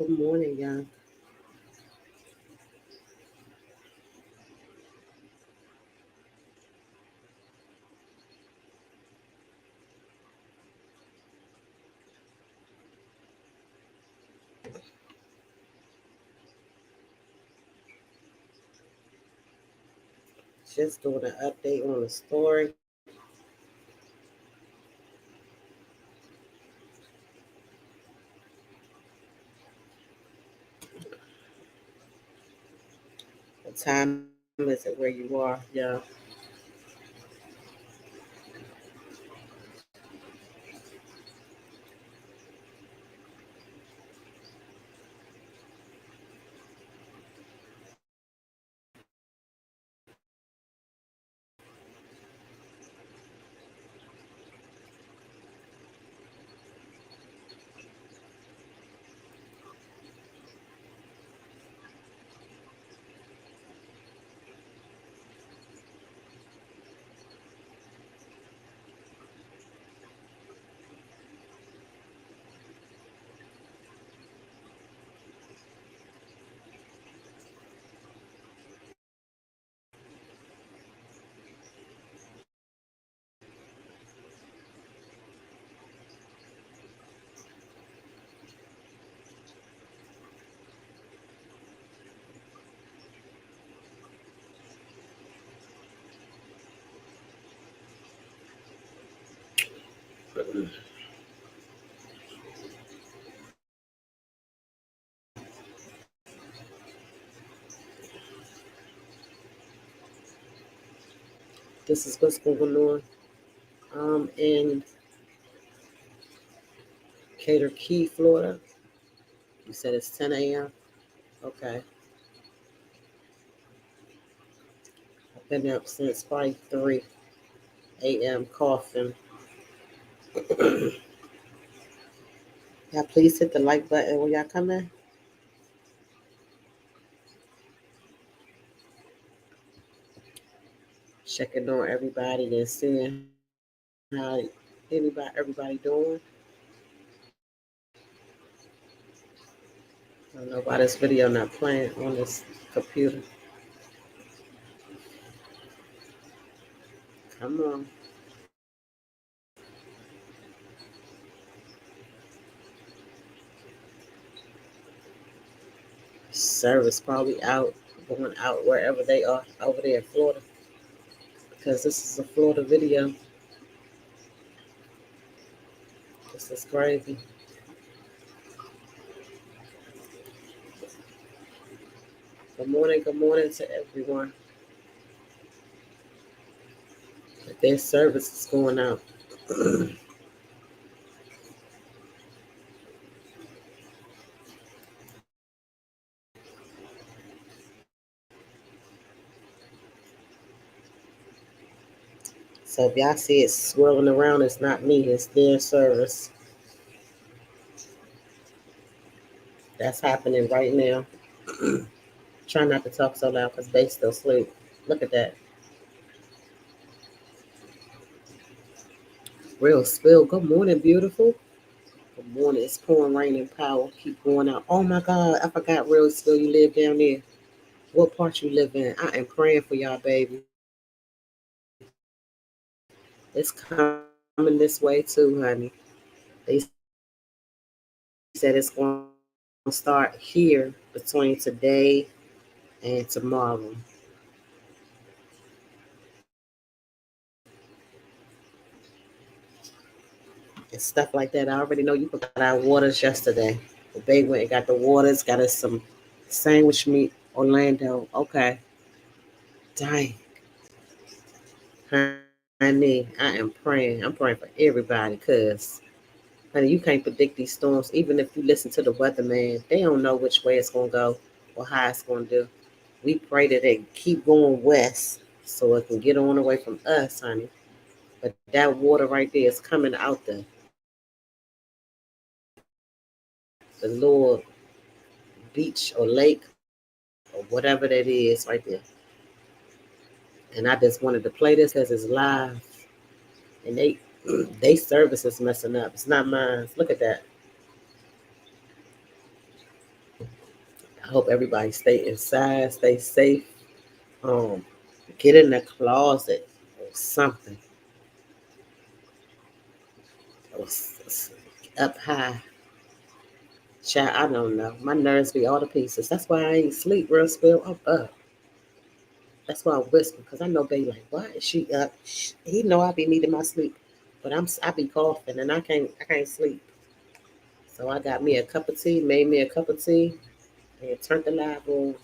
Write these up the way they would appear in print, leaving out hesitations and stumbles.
Good morning, y'all. Just doing an update on the story. What time is it where you are? Yeah. This is what's going on. In Cater Key, Florida. You said it's 10 a.m. Okay. I've been up since probably 3 a.m. coughing. Y'all please hit the like button when y'all come in. Checking on everybody and seeing how everybody doing. I don't know why this video not playing on this computer. Come on. Service probably out, going out wherever they are over there in Florida. Because this is a Florida video. This is crazy. Good morning to everyone. Their service is going out. So if y'all see it swirling around, it's not me, it's their service. That's happening right now. Try not to talk so loud because they still sleep. Look at that. Real spill. Good morning, beautiful. Good morning. It's pouring rain and power. Keep going out. Oh my God. I forgot real spill. You live down there. What part you live in? I am praying for y'all, baby. It's coming this way too, honey. They said it's going to start here between today and tomorrow. And stuff like that. I already know you forgot our waters yesterday. The baby went and got the waters, got us some sandwich meat, Orlando. Okay. Dang. Honey, I am praying. I'm praying for everybody because, honey, you can't predict these storms. Even if you listen to the weatherman, they don't know which way it's going to go or how it's going to do. We pray that it keep going west so it can get on away from us, honey. But that water right there is coming out the little beach or lake or whatever that is right there. And I just wanted to play this as it's live. And they service is messing up. It's not mine. Look at that. I hope everybody stay inside, stay safe. Um, get in the closet or something. Or up high. Child, I don't know. My nerves be all to pieces. That's why I ain't sleep real spill. I'm up. That's why I whisper, because I know baby like, why is she up? He know I be needing my sleep. But I be coughing and I can't sleep. So I got me a cup of tea, made me a cup of tea, and turned the live on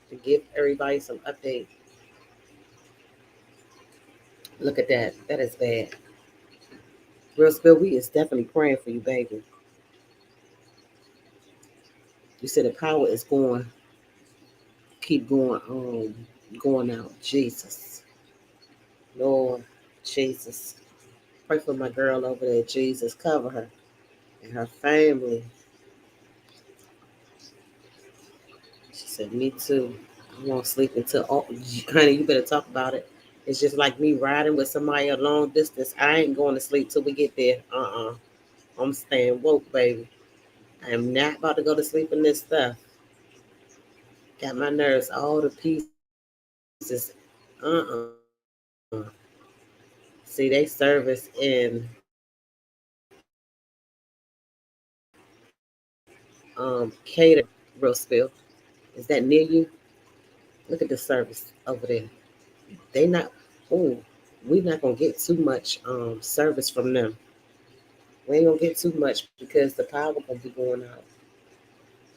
to give everybody some update. Look at that. That is bad. Real spill, we is definitely praying for you, baby. You said the power is going, keep going, going out. Jesus. Lord, Jesus. Pray for my girl over there. Jesus, cover her and her family. She said, me too. I won't sleep until, oh, honey, you better talk about it. It's just like me riding with somebody a long distance. I ain't going to sleep till we get there. I'm staying woke, baby. I am not about to go to sleep in this stuff. Got my nerves all to pieces. See, they service in Cater, real spill. Is that near you? Look at the service over there. They not. Oh, we not gonna get too much service from them. We ain't gonna get too much because the power gonna be going out.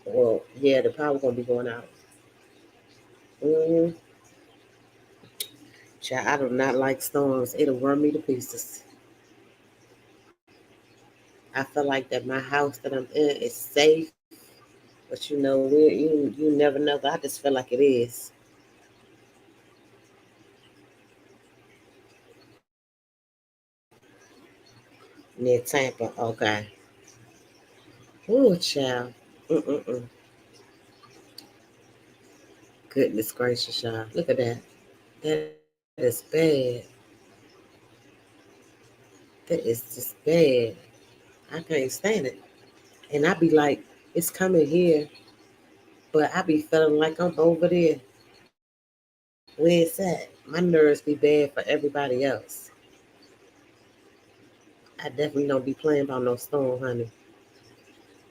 Well, yeah, the power gonna be going out. Mm-hmm. Child, I do not like storms. It'll run me to pieces. I feel like that my house that I'm in is safe, but you never know. But I just feel like it is near Tampa. Okay. Oh, child. Mm-mm-mm. Goodness gracious, y'all. Look at that. That is bad. That is just bad. I can't stand it. And I be like, it's coming here, but I be feeling like I'm over there. Where it's at. My nerves be bad for everybody else. I definitely don't be playing about no storm, honey.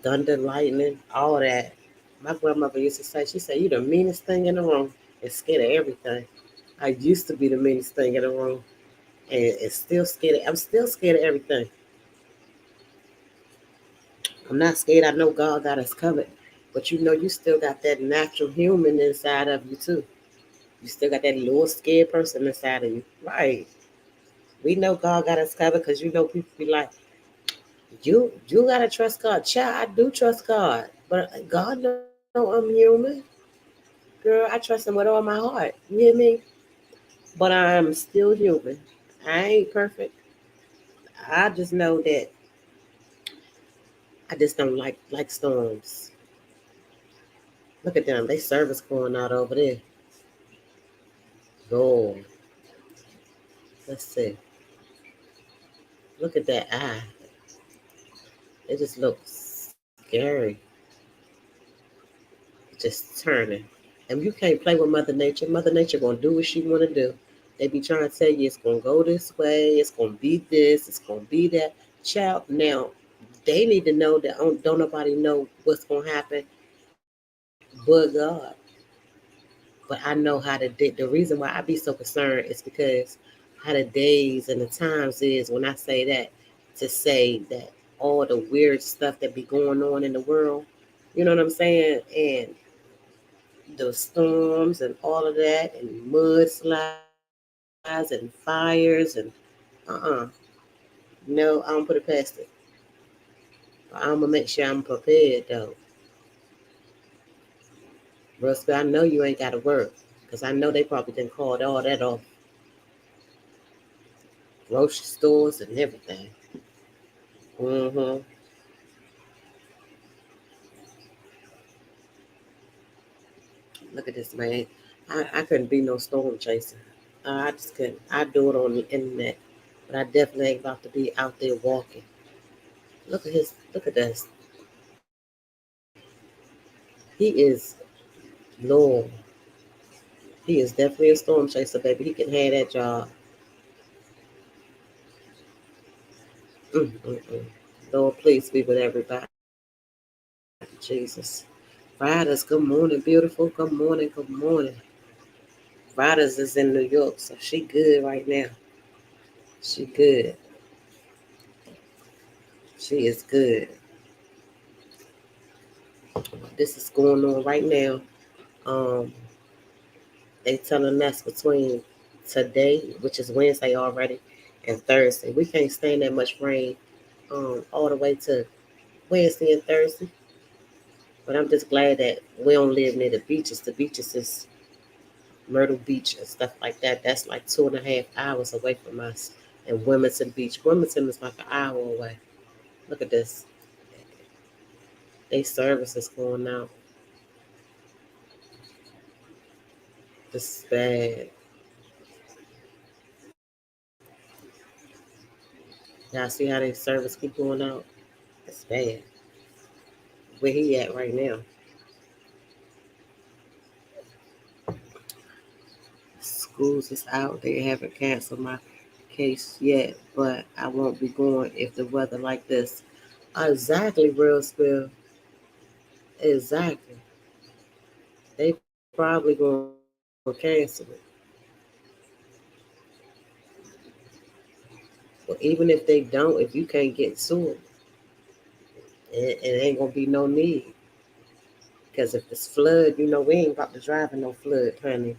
Thunder, lightning, all that. My grandmother used to say, she said, you the meanest thing in the room and scared of everything. I used to be the meanest thing in the room and it's still scared. I'm still scared of everything. I'm not scared. I know God got us covered. But you still got that natural human inside of you too. You still got that little scared person inside of you. Right. We know God got us covered because people be like, you gotta trust God. Child, I do trust God. But God know I'm human. Girl, I trust him with all my heart. You hear me? But I'm still human. I ain't perfect. I just know that I just don't like storms. Look at them. They service going out over there. Lord. Let's see. Look at that eye. It just looks scary. Just turning. And you can't play with Mother Nature. Mother Nature gonna do what she wanna do. They be trying to tell you it's gonna go this way, it's gonna be this, it's gonna be that. Child, now they need to know that don't nobody know what's gonna happen but God. But I know how the reason why I be so concerned is because how the days and the times is when I say that to say that all the weird stuff that be going on in the world, you know what I'm saying? And the storms and all of that, and mudslides and fires and uh-uh. No, I don't put it past it. I'm gonna make sure I'm prepared though. Rusty, I know you ain't gotta work. Cause I know they probably done called all that off. Grocery stores and everything. Mm-hmm. Look at this man. I couldn't be no storm chaser. I just couldn't. I do it on the internet. But I definitely ain't about to be out there walking. Look at this. He is Lord. He is definitely a storm chaser, baby. He can have that job. Mm. Lord, please be with everybody. Jesus. Riders, good morning, beautiful. Good morning, good morning. Riders is in New York, so she good right now. She good. She is good. This is going on right now. Um, they telling us between today, which is Wednesday already, and Thursday. We can't stand that much rain all the way to Wednesday and Thursday. But I'm just glad that we don't live near the beaches. The beaches is Myrtle Beach and stuff like that. That's like 2.5 hours away from us. And Wilmington Beach. Wilmington is like an hour away. Look at this. They service is going out. This is bad. Y'all see how they service keep going out? It's bad. Where he at right now? Schools is out. They haven't canceled my case yet, but I won't be going if the weather like this. Exactly, real spill. Exactly. They probably gonna cancel it. But even if they don't, if you can't get to it ain't gonna be no need. Because if it's flood, we ain't about to drive in no flood, honey.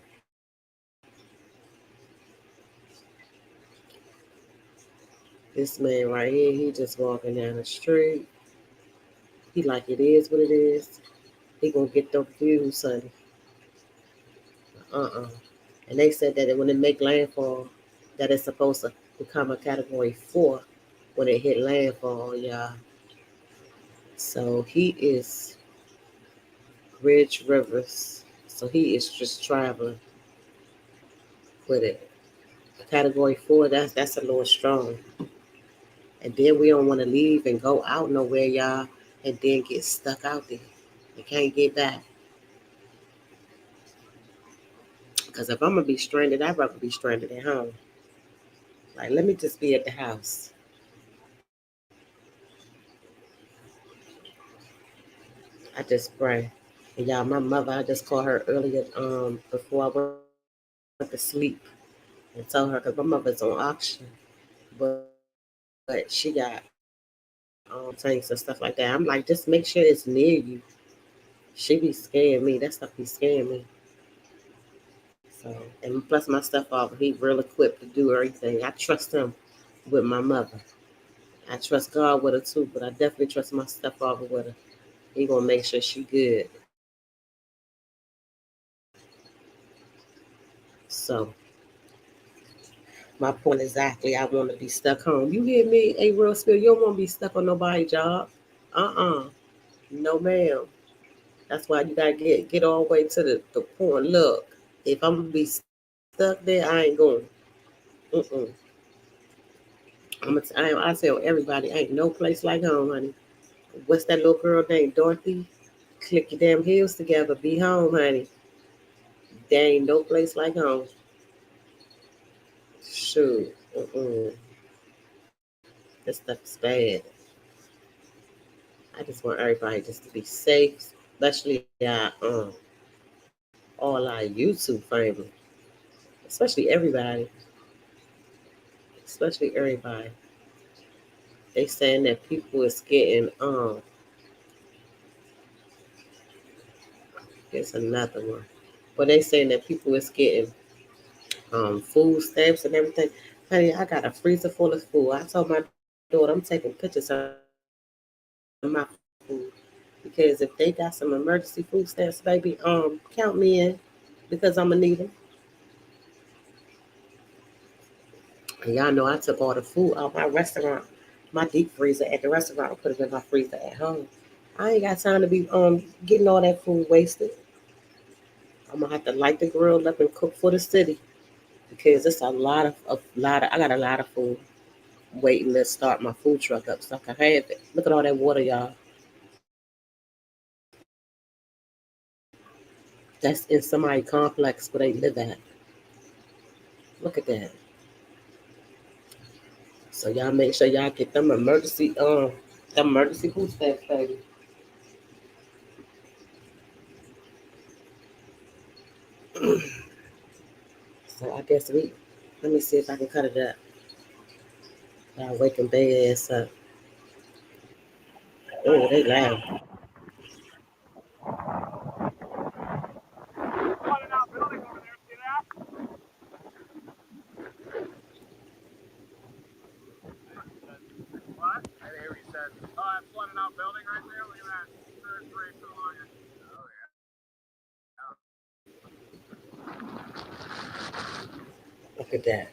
This man right here, he just walking down the street. He like it is what it is. He gonna get them views, honey. Uh-uh. And they said that when it make landfall, that it's supposed to become a category 4 when it hit landfall, y'all. So he is Ridge Rivers. So he is just traveling with it. Category 4, that's a little strong. And then we don't want to leave and go out nowhere, y'all, and then get stuck out there. We can't get back. Because if I'm gonna be stranded, I'd rather be stranded at home. Like, let me just be at the house. I just pray. And y'all, my mother, I just called her earlier before I went to sleep and told her, because my mother's on auction, but she got tanks and stuff like that. I'm like, just make sure it's near you. She be scaring me. That stuff be scaring me. So, and plus my stepfather, he real equipped to do everything. I trust him with my mother. I trust God with her too, but I definitely trust my stepfather with her. He gonna make sure she good. So my point exactly, I want to be stuck home. You hear me? A real spirit. You don't want to be stuck on nobody's job. Uh-uh. No, ma'am. That's why you gotta get all the way to the point. Look, if I'm gonna be stuck there, I ain't going. Mm-mm. I tell everybody, ain't no place like home, honey. What's that little girl named Dorothy? Click your damn heels together. Be home, honey. There ain't no place like home. Shoot. Mm-mm. This stuff is bad. I just want everybody just to be safe, especially all our YouTube family, especially everybody, especially everybody. They saying that people is getting here's another one. But they saying that people is getting food stamps and everything. Honey, I got a freezer full of food. I told my daughter I'm taking pictures of my food because if they got some emergency food stamps, baby, count me in because I'm gonna need them. And y'all know I took all the food out my restaurant, my deep freezer at the restaurant, and put it in my freezer at home. I ain't got time to be getting all that food wasted. I'm gonna have to light the grill up and cook for the city because it's a lot of I got a lot of food waiting to start my food truck up so I can have it. Look at all that water, y'all. That's in somebody complex where they live at. Look at that. So y'all make sure y'all get them emergency boost packs, baby. So I guess let me see if I can cut it up. Y'all waking bad ass up. Oh, they loud. Look at that.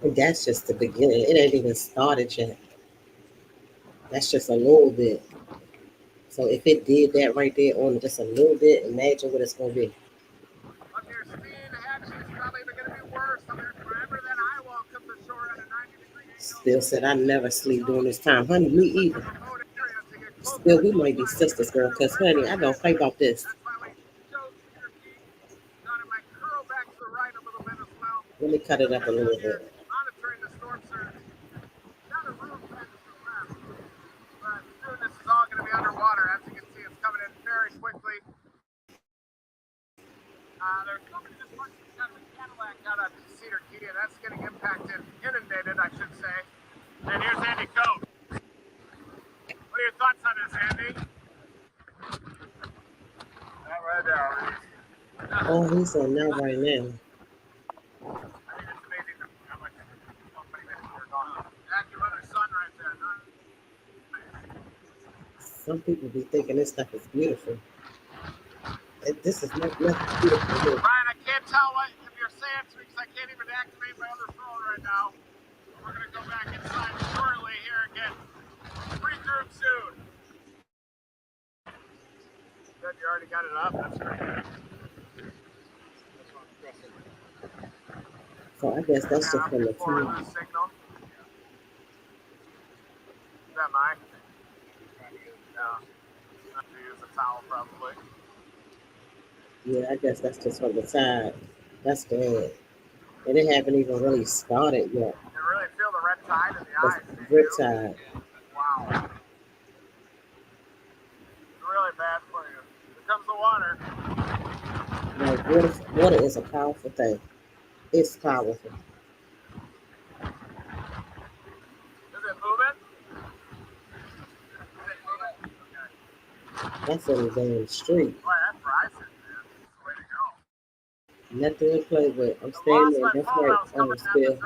And that's just the beginning. It ain't even started yet. That's just a little bit. So if it did that right there on just a little bit, imagine what it's gonna be. Still said I never sleep during this time. Honey, me either. Still, we might be sisters, girl, because honey, I don't play about this. Let me cut it up a little bit. Oh, he's on now right now. Some people be thinking this stuff is beautiful. This is not nothing beautiful to me. So I guess that's just from the time. Yeah, I guess that's just from the side. That's bad. And it haven't even really started yet. That's riptide. No, water is a powerful thing. It's powerful. That's in the damn street. Nothing to play with. I'm staying there. That's right. Still.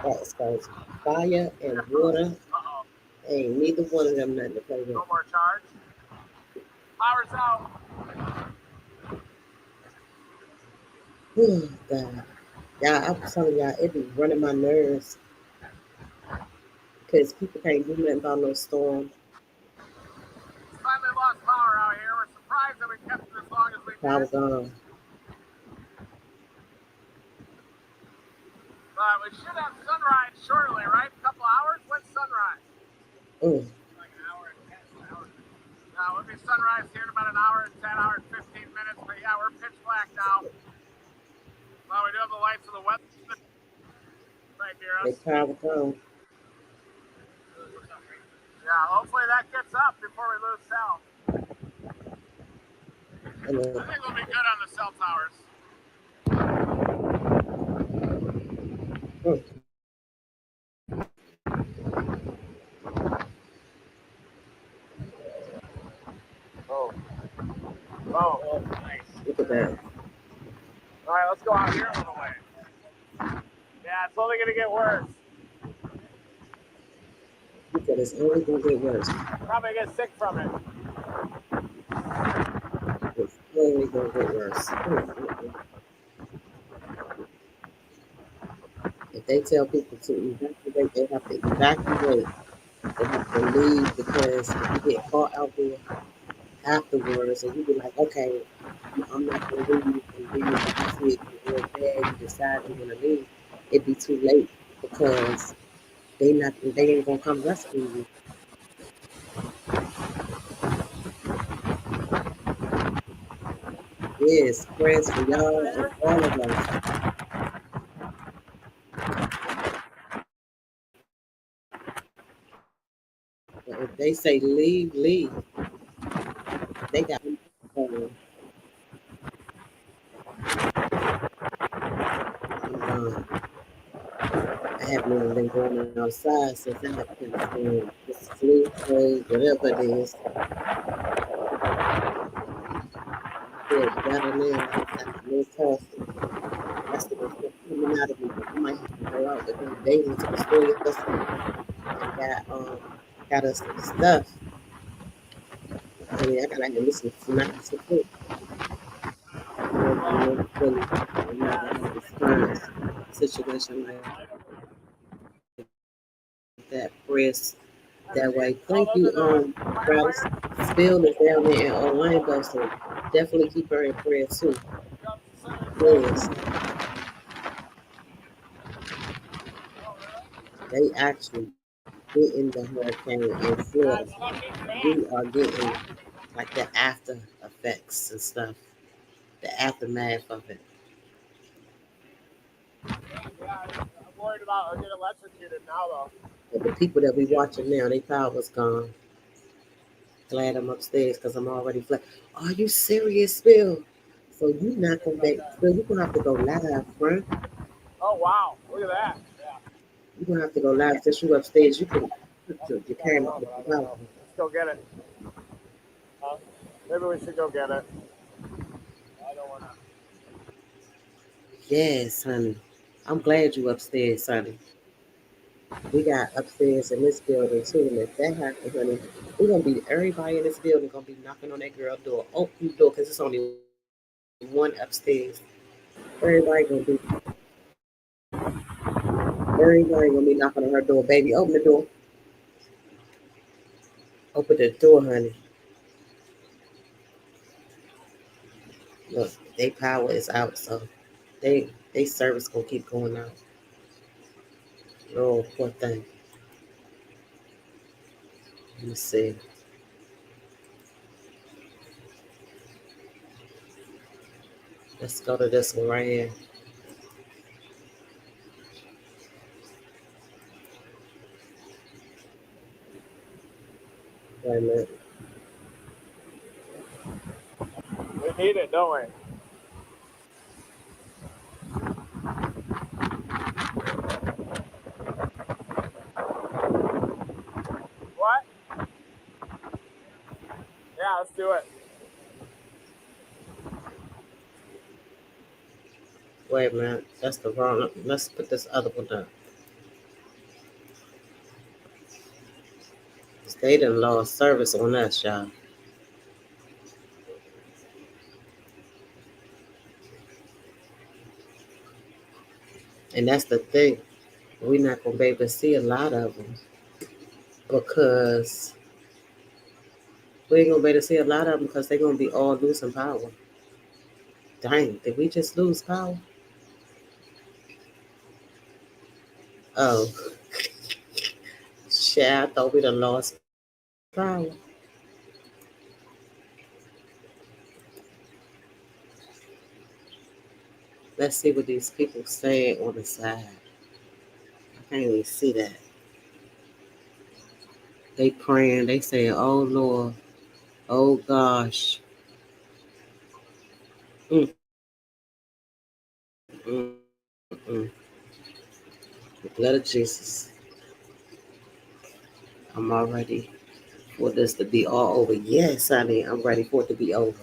That is called fire and water. Ain't neither one of them nothing to play with. Oh, God. Yeah, I'm telling y'all, it be running my nerves because people can't do nothing about no storm. Power gone. Mm. They power gone. And mm. Look at that. Look at it's only gonna get worse. It's only gonna get worse. If they tell people to evacuate, they have to evacuate. They have to leave because if you get caught out there afterwards and you be like, okay, I'm not gonna leave and leave, but you see it get real bad, you decide you wanna leave, it'd be too late because They ain't gonna come rescue you. Yes, prayers for y'all and all of us. But if they say leave, leave. They got I'm gone. I haven't even been going outside since I have this flu, cold, whatever it is. I feel better now. I got no coffee. That's what was coming out of me. But I might have to go out because they went to the store yesterday and got us some stuff. Honey, I gotta get me some snacks to cook. I'm gonna be ready fully. I'm not gonna have this current situation like that. Press that way. Thank you, Ralph. Spill is down there in Orlando, so definitely keep her in prayer too. Yes, they actually getting the hurricane in Florida. We are getting like the after effects and stuff, the aftermath of it. But the people that we watching now, they power was gone. Glad I'm upstairs because I'm already flat. Are you serious, Bill? So you not gonna be, Bill? You're gonna have to go live, friend. You're gonna have to go live since you upstairs. You can put your camera with the power. Yes, honey. I'm glad you upstairs, honey. We got upstairs in this building too, and if that happens, honey, we're gonna be everybody in this building gonna be knocking on that girl door. Open the door, cause it's only one upstairs. Everybody gonna be Everybody gonna be knocking on her door, baby. Open the door. Open the door, honey. Look, they power is out, so they service gonna keep going out. Oh, poor thing. Let me see. Let's go to this one right here. Wait a minute. Wait a minute. That's the wrong. Let's put this other one up. They done lost service on us, y'all. And that's the thing. We're not gonna be able to see a lot of them because we ain't gonna be able to see a lot of them because they're gonna be all losing power. Dang, did we just lose power? Oh, shit! I thought we done lost power. Let's see what these people say on the side. I can't even see that. They praying. They saying, "Oh Lord, oh gosh, mm. The blood of Jesus. I'm all ready for this to be all over. Yes, honey, I'm ready for it to be over.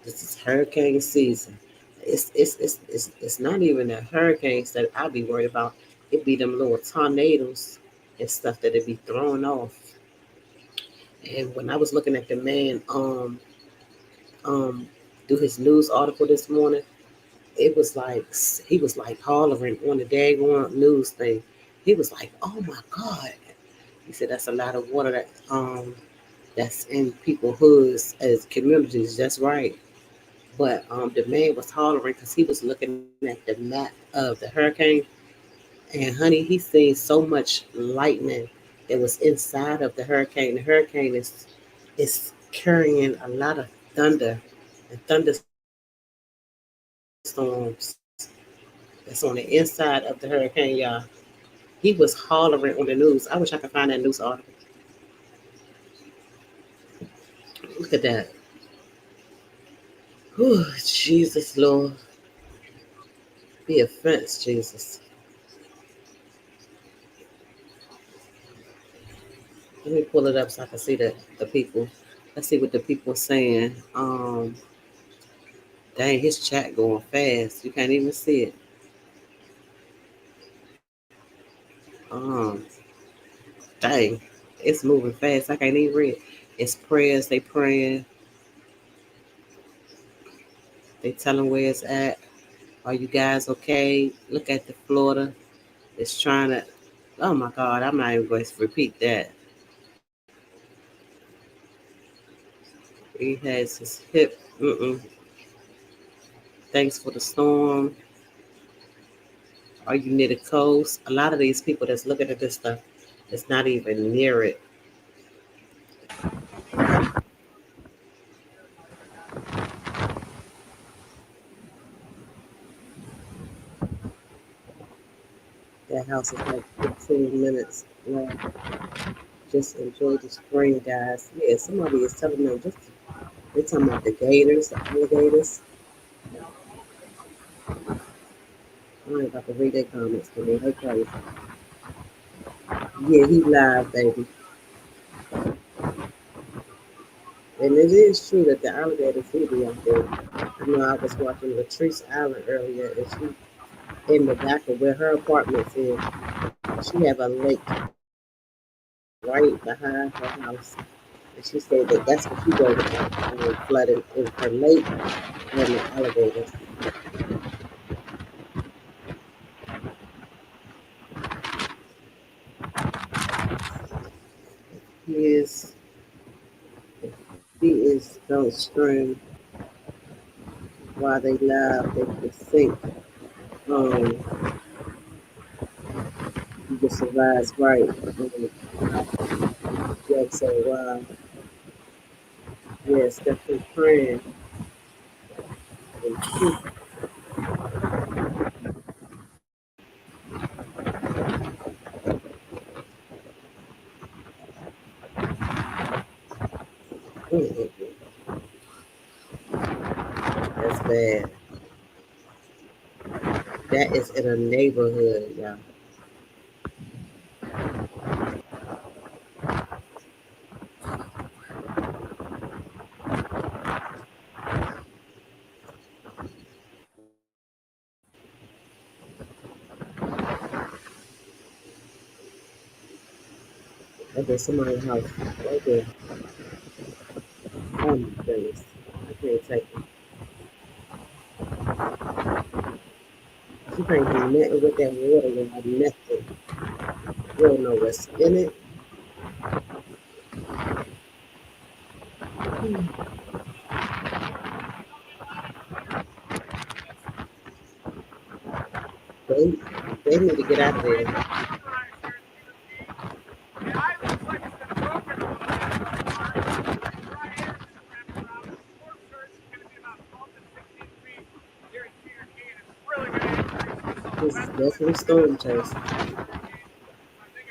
This is hurricane season. It's not even the hurricanes that I be worried about. It be them little tornadoes and stuff that it be throwing off. And when I was looking at the man um do his news article this morning, it was like he was like hollering on the daggone news thing. He was like, "Oh my God!" He said that's a lot of water that's in people's hoods as communities. That's right. But the man was hollering because he was looking at the map of the hurricane, And honey, he seen so much lightning that was inside of the hurricane. The hurricane is carrying a lot of thunder and thunderstorms that's on the inside of the hurricane, y'all. He was hollering on the news. I wish I could find that news article. Look at that. Whew, Jesus, Lord. Be offense, Jesus. Let me pull it up so I can see the people. Let's see what the people are saying. Dang, his chat going fast. You can't even see it. Um, Dang, it's moving fast. I can't even read. It's prayers. They praying. They telling where it's at. Are you guys okay? Look at the Florida. It's trying to. Oh my God, I'm not even going to repeat that. He has his hip. Thanks for the storm. Are you near the coast? A lot of these people that's looking at this stuff, it's not even near it. That house is like 15 minutes long. Just enjoy the spring, guys. Yeah, somebody is telling them just they're talking about the gators, the alligators. I ain't about to read their comments to me. They crazy. Yeah, he live, baby. And it is true that the alligators do be out there. I know I was watching Latrice Allen earlier, and she in the back of where her apartment's in, she have a lake right behind her house. And she said that that's what she worried about flooding is her lake and the alligators. He is he is don't scream while they laugh, they can think. Um, you can survive right. Yeah, so yes, definitely praying and keep mm, that's bad. That is in a neighborhood, y'all. That's in somebody's house right there. Oh my goodness. I can't take it. You can't do nothing with that water, y'all. Nothing. You don't know what's in it. They, they need to get out of there. This is definitely storm chasing.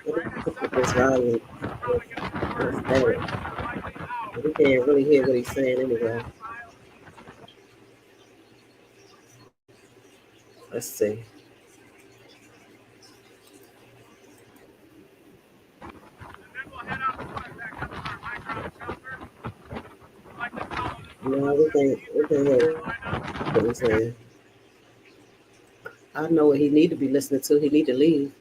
Let me put this volume. It's bad. We can't really hear what he's saying anyway. Let's see. No, we can't hear what he's saying. I know what he need to be listening to. He need to leave.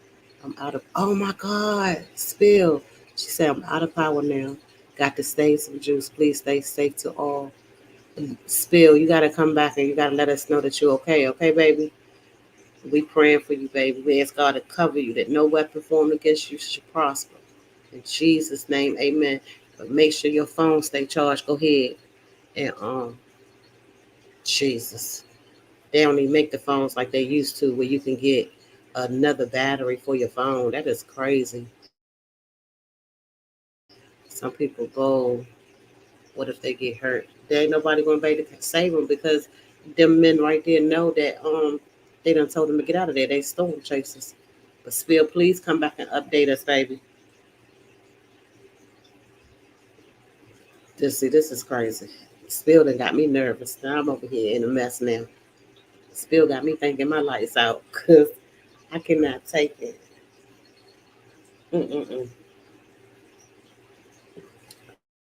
I'm out of. Oh my God! Spill. She said I'm out of power now. Got to stay some juice. Please stay safe to all. Spill. You got to come back and you got to let us know that you're okay. Okay, baby. We praying for you, baby. We ask God to cover you. That no weapon formed against you should prosper. In Jesus' name, Amen. But make sure your phone stay charged. Go ahead and Jesus. They don't even make the phones like they used to, where you can get another battery for your phone. That is crazy. Some people go, what if they get hurt? There ain't nobody gonna be able to save them because them men right there know that they done told them to get out of there. They storm chasers. But Spill, please come back and update us, baby. Just see, this is crazy. Spill done got me nervous. Now I'm over here in a mess now. Spill got me thinking my lights out because I cannot take it. Mm-mm-mm.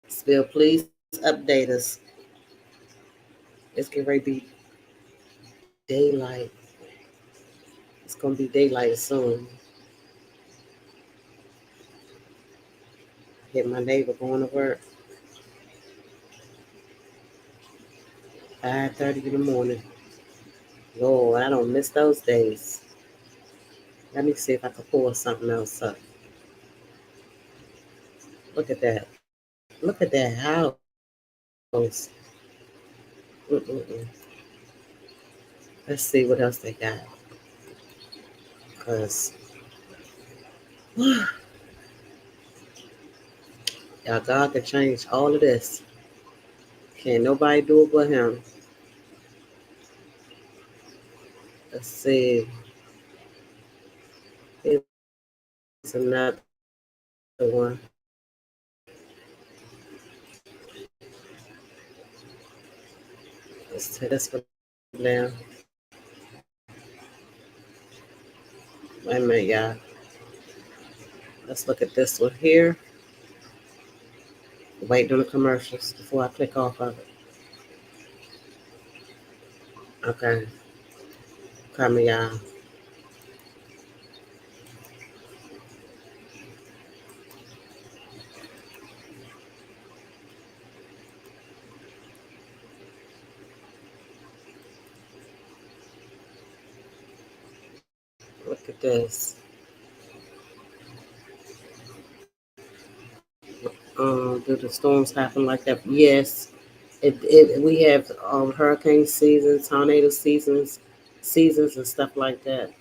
Spill, please update us. It's getting ready to be daylight. It's gonna be daylight soon. Get my neighbor going to work 5:30 in the morning. Lord, I don't miss those days. Let me see if I can pull something else up. Look at that. Look at that house. Mm-mm-mm. Let's see what else they got. Cause y'all, God can change all of this. Can't nobody do it but Him. Let's see. Here's another one. Let's take this one down. Wait a minute, y'all. Let's look at this one here. Wait on the commercials before I click off of it. Okay, coming, y'all. Look at this. Do the storms happen like that? Yes. We have hurricane seasons, tornado seasons and stuff like that.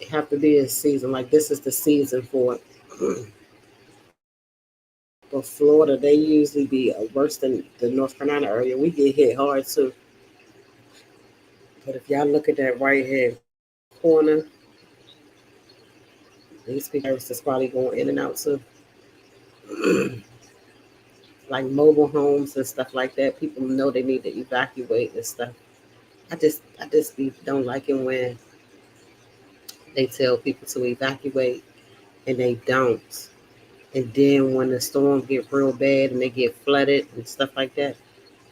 It have to be a season. Like this is the season for it. But Florida, they usually be worse than the North Carolina area. We get hit hard too. But if y'all look at that right hand corner, these people is probably going in and out too. Like mobile homes and stuff like that. People know they need to evacuate and stuff. I just don't like it when they tell people to evacuate and they don't. And then when the storm get real bad and they get flooded and stuff like that,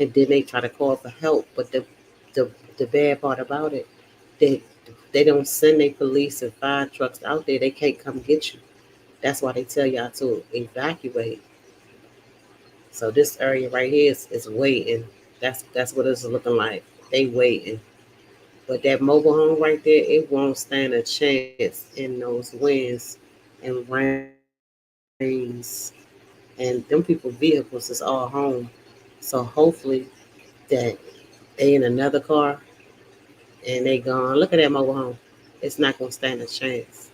and then they try to call for help. But the the bad part about it, they they don't send their police and fire trucks out there. They can't come get you. That's why they tell y'all to evacuate. So this area right here is waiting. That's what it's looking like. They waiting. But that mobile home right there, it won't stand a chance in those winds and rains. And them people vehicles is all home. So hopefully that they in another car and they gone. Look at that mobile home. It's not gonna stand a chance.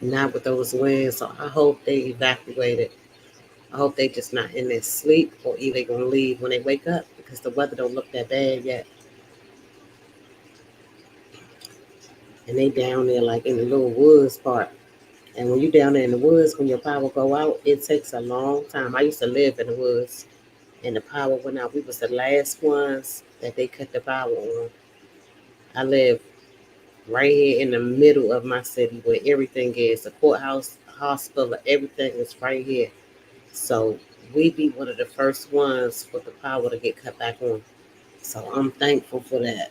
Not with those winds. So I hope they evacuated. I hope they just not in their sleep or either they gonna leave when they wake up because the weather don't look that bad yet. And they down there like in the little woods part. And when you down there in the woods, when your power go out, it takes a long time. I used to live in the woods, and the power went out. We was the last ones that they cut the power on. I live right here in the middle of my city where everything is. The courthouse, hospital, everything is right here. So we be one of the first ones for the power to get cut back on. So I'm thankful for that.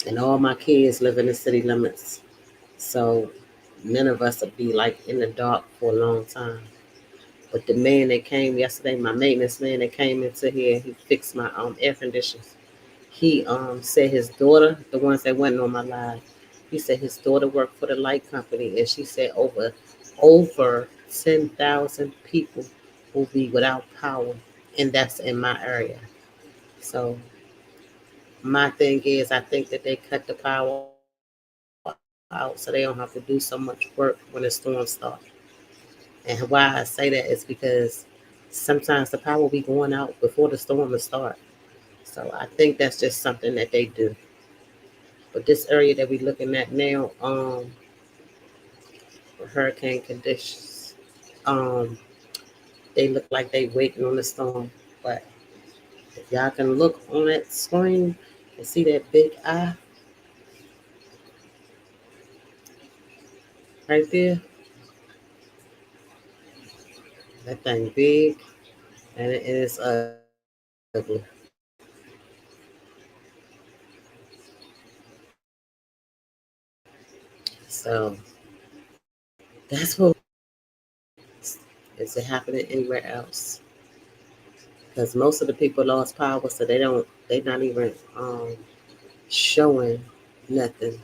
And all my kids live in the city limits. So none of us will be like in the dark for a long time. But the man that came yesterday, my maintenance man that came into here, he fixed my air conditioners. He said his daughter, the ones that went on my live, he said his daughter worked for the light company, and she said over 10,000 people will be without power. and that's in my area. So my thing is, I think that they cut the power out so they don't have to do so much work when the storm starts. And why I say that is because sometimes the power will be going out before the storm will start. So I think that's just something that they do. But this area that we're looking at now, hurricane conditions, um, they look like they waiting on the storm. But if y'all can look on that screen and see that big eye right there, that thing big and it is ugly. So that's what is it happening anywhere else? Because most of the people lost power, so they not even showing nothing.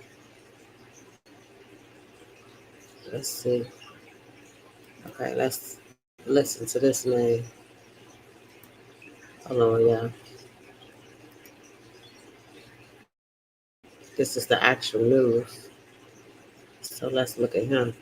Let's see. Okay, let's listen to this man. Hold on, y'all. This is the actual news. So let's look at him.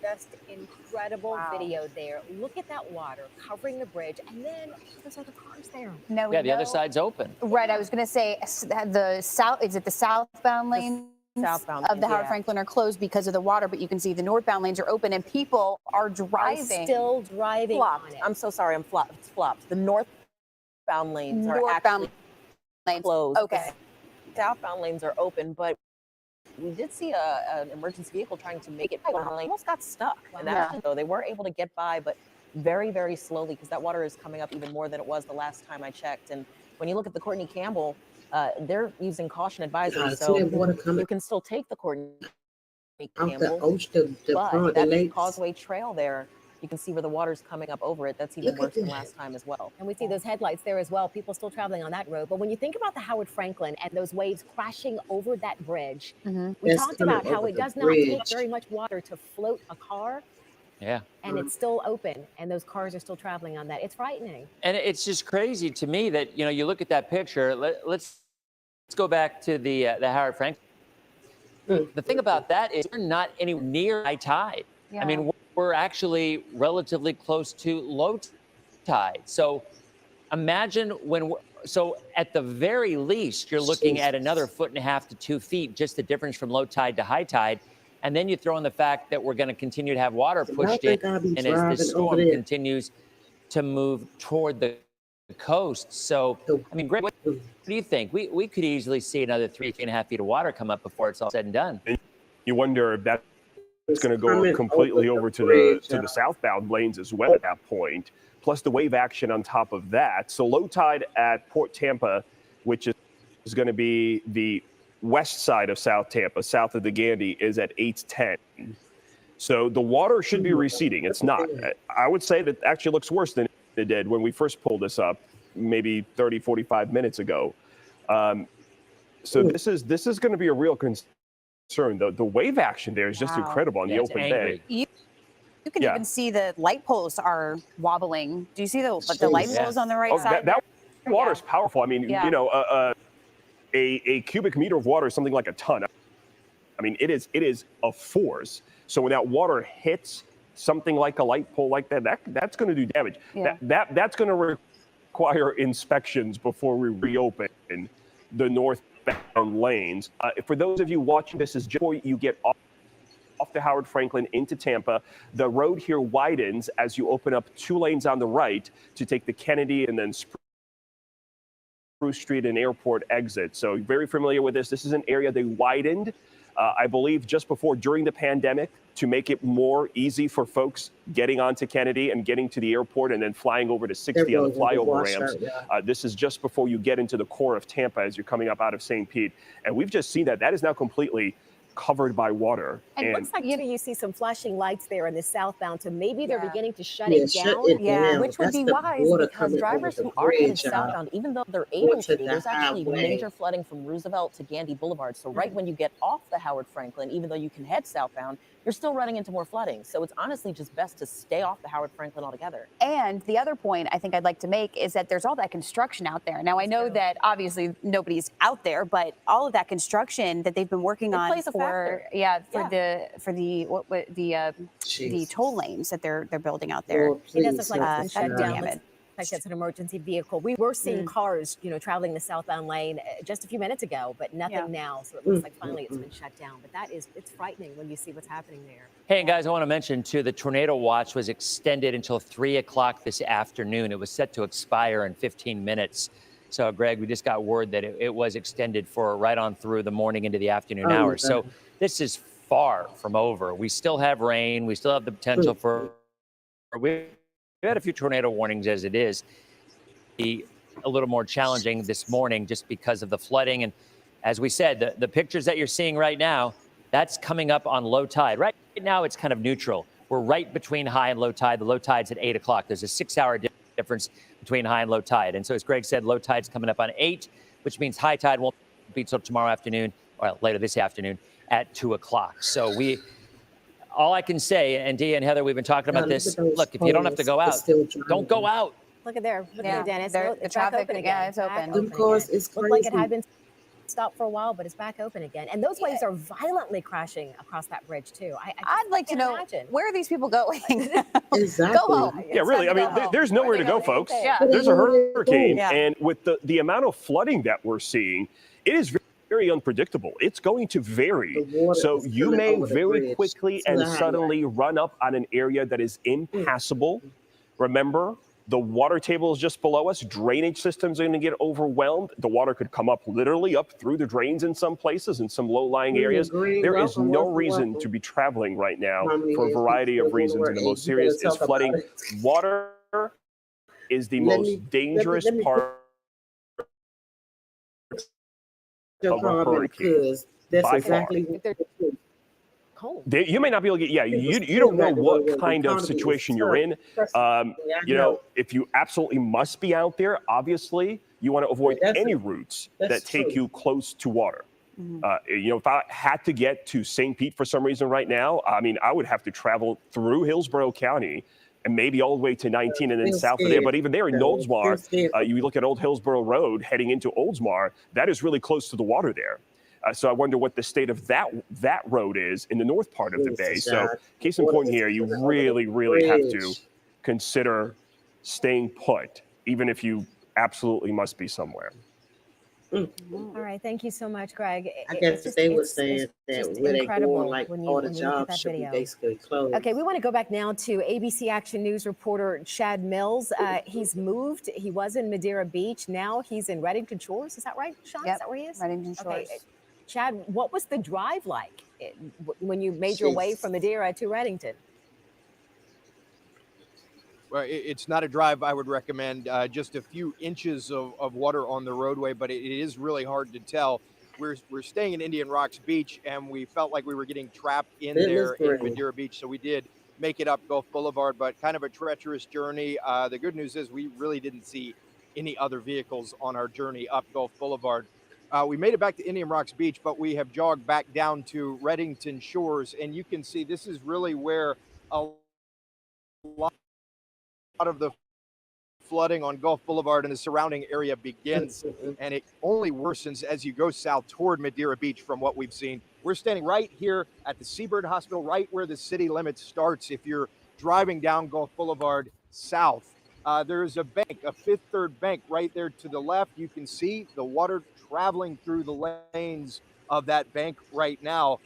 Just incredible video there. Look at that water covering the bridge, and then those other cars there. No, Yeah, the other side's open. Right, I was going to say the south. Is it the southbound lanes southbound of the lanes, Howard yeah. Franklin are closed because of the water, but you can see the northbound lanes are open, and people are driving. Still driving on it. I'm so sorry. It's flopped. The northbound lanes are actually closed. Okay. The southbound lanes are open, but we did see an emergency vehicle trying to make it. Almost got stuck. Wow. And actually, though, they were able to get by, but very, very slowly because that water is coming up even more than it was the last time I checked. And when you look at the Courtney Campbell, they're using caution advisory, so you can still take the Courtney Campbell. But that Causeway Trail there, you can see where the water's coming up over it. That's even worse than last time as well. And we see those headlights there as well. People still traveling on that road. But when you think about the Howard Franklin and those waves crashing over that bridge, we talked about how it does not take very much water to float a car. Yeah. And it's still open, and those cars are still traveling on that. It's frightening. And it's just crazy to me that, you look at that picture. Let's go back to the Howard Franklin. The thing about that is we're not anywhere near high tide. Yeah. I mean, we're actually relatively close to low tide. So imagine so at the very least, you're looking at another 1.5 to 2 feet, just the difference from low tide to high tide. And then you throw in the fact that we're going to continue to have water pushed in. And as the storm continues to move toward the coast. So, I mean, Greg, what do you think? We could easily see another 3.5 feet of water come up before it's all said and done. And you wonder if that's going to go completely over to the southbound lanes as well at that point, plus the wave action on top of that. So low tide at Port Tampa, which is going to be the west side of South Tampa, south of the Gandy, is at 8:10. So the water should be receding. It's not. I would say that actually looks worse than it did when we first pulled this up maybe 30, 45 minutes ago. So this is going to be a real concern. The wave action there is just incredible on the open bay. You can even see the light poles are wobbling. Do you see the light poles on the right side? That water is powerful. I mean, a cubic meter of water is something like a ton. I mean, it is a force. So when that water hits something like a light pole like that's going to do damage. Yeah. That's going to require inspections before we reopen the northbound lanes. For those of you watching this, is before you get off the Howard Franklin into Tampa, the road here widens as you open up 2 lanes on the right to take the Kennedy and then Spruce Street and Airport exit. So very familiar with this. This is an area they widened, I believe, just during the pandemic to make it more easy for folks getting onto Kennedy and getting to the airport and then flying over to 60 on the flyover ramps. This is just before you get into the core of Tampa as you're coming up out of St. Pete. And we've just seen that is now completely covered by water. And it looks like you see some flashing lights there in the southbound, so maybe they're beginning to shut Yeah, it shut down. it down. Which would That's be the wise water because coming over drivers the who are headed bridge, y'all. southbound, even though they're able to to, the there's actually highway. major flooding from Roosevelt to Gandy Boulevard. So right when you get off the Howard Franklin, even though you can head southbound, you're still running into more flooding. So it's honestly just best to stay off the Howard Franklin altogether. And the other point I think I'd like to make is that there's all that construction out there. Now, I know that obviously nobody's out there, but all of that construction that they've been working on for the toll lanes that they're building out there. Lord, It does look please like help it's us been shut out. down. Looks like it's an emergency vehicle. We were seeing cars, traveling the southbound lane just a few minutes ago, but nothing now. So it looks like finally it's been shut down. But it's frightening when you see what's happening there. Hey, and guys, I want to mention, too, the tornado watch was extended until 3 o'clock this afternoon. It was set to expire in 15 minutes. So, Greg, we just got word that it was extended for right on through the morning into the afternoon hours. So this is far from over. We still have rain. We still have the potential for we had a few tornado warnings as it is. A little more challenging this morning just because of the flooding. And as we said, the pictures that you're seeing right now, that's coming up on low tide. Right now, it's kind of neutral. We're right between high and low tide. The low tide's at 8 o'clock. There's a 6-hour difference between high and low tide. And so as Greg said, low tide's coming up on 8, which means high tide won't be till tomorrow afternoon, or later this afternoon at 2 o'clock. So all I can say, and Dia and Heather, we've been talking about this. Look, if you don't have to go out, don't go out. Look at there. Look at there, Dennis. The traffic, open again. it's open. Of course, it's crazy. Looked like it had been stopped for a while, but it's back open again. And those waves are violently crashing across that bridge, too. I'd like to know, where are these people going? Exactly. Go home. Yeah, really. I mean, there's nowhere to go, folks. Yeah. There's a hurricane. And with the amount of flooding that we're seeing, it is very unpredictable. It's going to vary. So you may very quickly and suddenly run up on an area that is impassable. Remember, the water table is just below us. Drainage systems are going to get overwhelmed. The water could come up literally up through the drains in some places, in some low-lying areas. There is no reason to be traveling right now for a variety of reasons. And the most serious is flooding. Water is the most dangerous part of a hurricane. That's by far. Cold. You may not be able to get, you don't know what kind of situation you're in. If you absolutely must be out there, obviously, you want to avoid any routes that take you close to water. If I had to get to St. Pete for some reason right now, I mean, I would have to travel through Hillsborough County and maybe all the way to 19 and then south of there. But even there in Oldsmar, you look at Old Hillsborough Road heading into Oldsmar, that is really close to the water there. So I wonder what the state of that road is in the north part of the bay. So case in point here, you really, really have to consider staying put, even if you absolutely must be somewhere. All right, thank you so much, Greg. I guess they were saying that where they going, like all the jobs should be basically closed. Okay, we want to go back now to ABC Action News reporter Chad Mills. He's moved. He was in Madeira Beach. Now he's in Reddington Shores. Is that right, Sean? Yep. Is that where he is? Reddington Shores. Okay. Chad, what was the drive like when you made your way from Madeira to Reddington? Well, it's not a drive I would recommend. Just a few inches of water on the roadway, but it is really hard to tell. We're staying in Indian Rocks Beach, and we felt like we were getting trapped in there in Madeira Beach. So we did make it up Gulf Boulevard, but kind of a treacherous journey. The good news is we really didn't see any other vehicles on our journey up Gulf Boulevard. We made it back to Indian Rocks Beach, but we have jogged back down to Reddington Shores, and you can see this is really where a lot of the flooding on Gulf Boulevard and the surrounding area begins, and it only worsens as you go south toward Madeira Beach from what we've seen. We're standing right here at the Seabird Hospital, right where the city limit starts if you're driving down Gulf Boulevard south. There's a bank, a Fifth Third Bank right there to the left. You can see the water traveling through the lanes of that bank right now.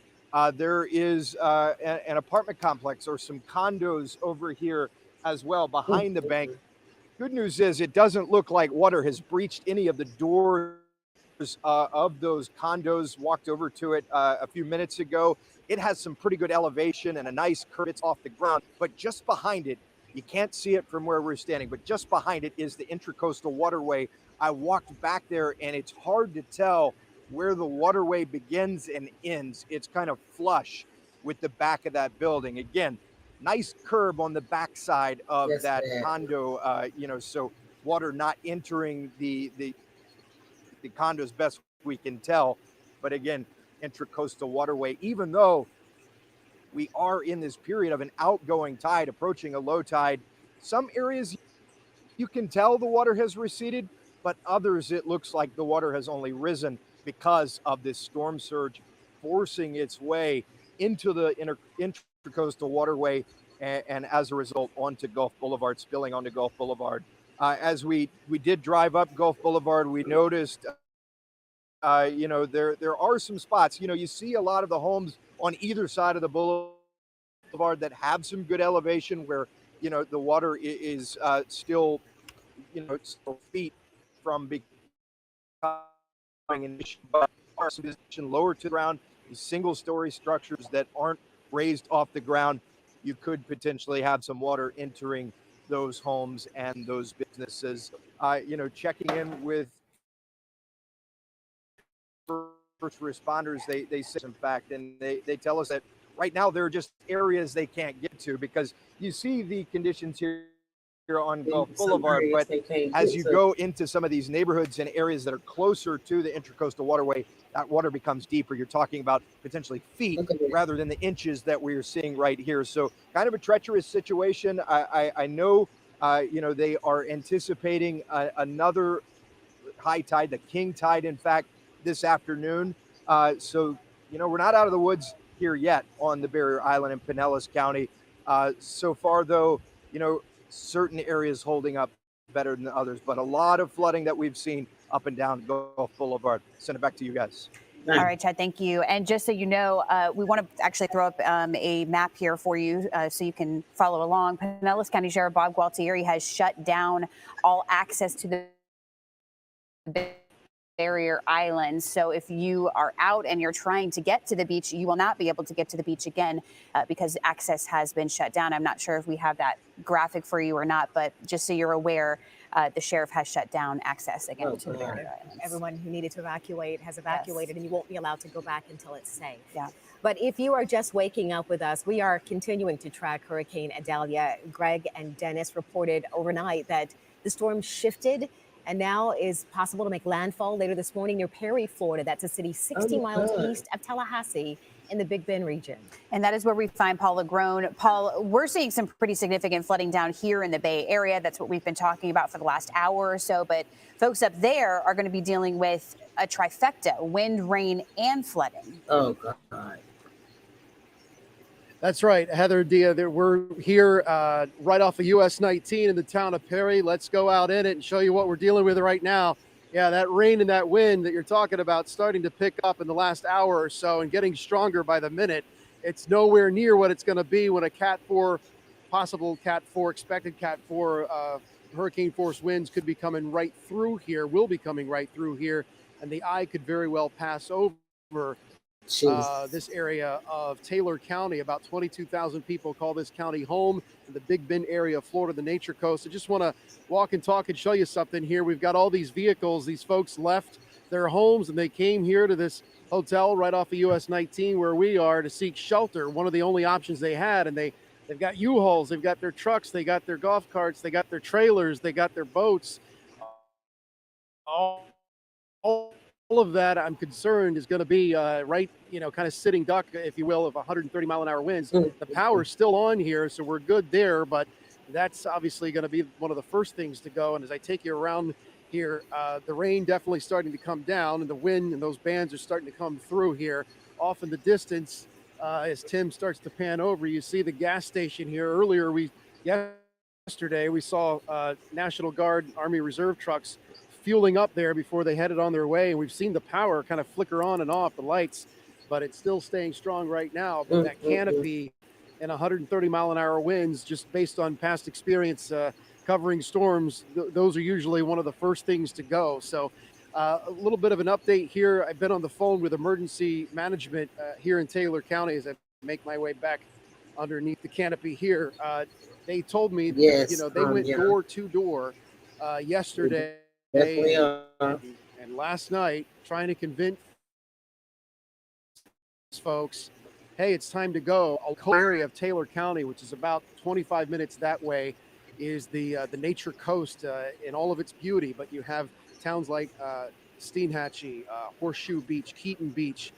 There is an apartment complex or some condos over here as well behind the bank. Good news is it doesn't look like water has breached any of the doors of those condos. Walked over to it a few minutes ago. It has some pretty good elevation and a nice curve. It's off the ground, but just behind it, you can't see it from where we're standing, but just behind it is the Intracoastal Waterway. I walked back there, and it's hard to tell where the waterway begins and ends, it's kind of flush with the back of that building. Again, nice curb on the backside of that condo, so water not entering the condos best we can tell. But again, intracoastal waterway, even though we are in this period of an outgoing tide approaching a low tide, some areas you can tell the water has receded, but others it looks like the water has only risen because of this storm surge forcing its way into the intracoastal waterway, and as a result onto Gulf Boulevard, spilling onto Gulf Boulevard. As we did drive up Gulf Boulevard, we noticed there are some spots. You see a lot of the homes on either side of the boulevard that have some good elevation where the water is still feet from becoming an issue, but are some position lower to the ground. These single-story structures that aren't raised off the ground, you could potentially have some water entering those homes and those businesses. Checking in with first responders, they say, in fact, and they tell us that right now there are just areas they can't get to because you see the conditions here on Gulf Boulevard, but as you go into some of these neighborhoods and areas that are closer to the intracoastal waterway, that water becomes deeper. You're talking about potentially feet rather than the inches that we're seeing right here. So kind of a treacherous situation. I know, they are anticipating another high tide, the king tide, in fact, this afternoon. So, we're not out of the woods here yet on the Barrier Island in Pinellas County. So far, though, certain areas holding up better than others, but a lot of flooding that we've seen up and down Gulf Boulevard. Send it back to you guys. All right, Chad, thank you. And just so you know, we want to actually throw up a map here for you so you can follow along. Pinellas County Sheriff Bob Gualtieri has shut down all access to the Barrier Island. So if you are out and you're trying to get to the beach, you will not be able to get to the beach again because access has been shut down. I'm not sure if we have that graphic for you or not, but just so you're aware, the sheriff has shut down access again to the Barrier Islands. Everyone who needed to evacuate has evacuated, and you won't be allowed to go back until it's safe. Yeah. But if you are just waking up with us, we are continuing to track Hurricane Idalia. Greg and Dennis reported overnight that the storm shifted and now is possible to make landfall later this morning near Perry, Florida. That's a city 60 miles east of Tallahassee in the Big Bend region. And that is where we find Paul Lagrone. Paul, we're seeing some pretty significant flooding down here in the Bay Area. That's what we've been talking about for the last hour or so. But folks up there are going to be dealing with a trifecta: wind, rain, and flooding. Oh, God. That's right, Heather, Dia. We're here right off of US 19 in the town of Perry. Let's go out in it and show you what we're dealing with right now. Yeah, that rain and that wind that you're talking about starting to pick up in the last hour or so and getting stronger by the minute. It's nowhere near what it's going to be when a Cat 4, possible Cat 4, expected Cat 4 hurricane force winds could be coming right through here, will be coming right through here, and the eye could very well pass over this area of Taylor County. About 22,000 people call this county home in the Big Bend area of Florida, the Nature Coast. I just want to walk and talk and show you something here. We've got all these vehicles. These folks left their homes and they came here to this hotel right off of US 19 where we are to seek shelter. One of the only options they had, and they've got U-Hauls, they've got their trucks, they got their golf carts, they got their trailers, they got their boats. All of that, I'm concerned, is going to be right, kind of sitting duck, if you will, of 130 mile an hour winds. The power's still on here, so we're good there, but that's obviously going to be one of the first things to go. And as I take you around here, the rain definitely starting to come down, and the wind and those bands are starting to come through here. Off in the distance, as Tim starts to pan over, you see the gas station here. Earlier, yesterday, we saw National Guard, Army Reserve trucks fueling up there before they headed on their way. And we've seen the power kind of flicker on and off, the lights, but it's still staying strong right now. But that canopy and 130 mile an hour winds, just based on past experience covering storms, those are usually one of the first things to go. So a little bit of an update here. I've been on the phone with emergency management here in Taylor County as I make my way back underneath the canopy here. They told me, they went door to door yesterday. And last night, trying to convince folks, hey, it's time to go. A whole area of Taylor County, which is about 25 minutes that way, is the nature coast in all of its beauty. But you have towns like Steenhatchee, Horseshoe Beach, Keaton Beach,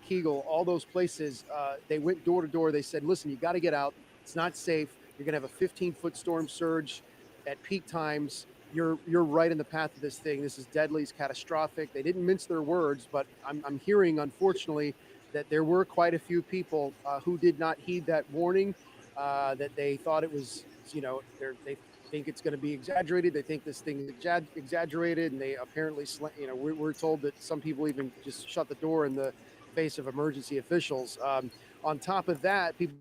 Kegel, all those places. They went door to door. They said, listen, you got to get out. It's not safe. You're going to have a 15-foot storm surge at peak times. You're right in the path of this thing. This is deadly. It's catastrophic. They didn't mince their words, but I'm hearing, unfortunately, that there were quite a few people who did not heed that warning, that they thought it was, they think it's going to be exaggerated. They think this thing is exaggerated, and they apparently, we're told that some people even just shut the door in the face of emergency officials. On top of that, people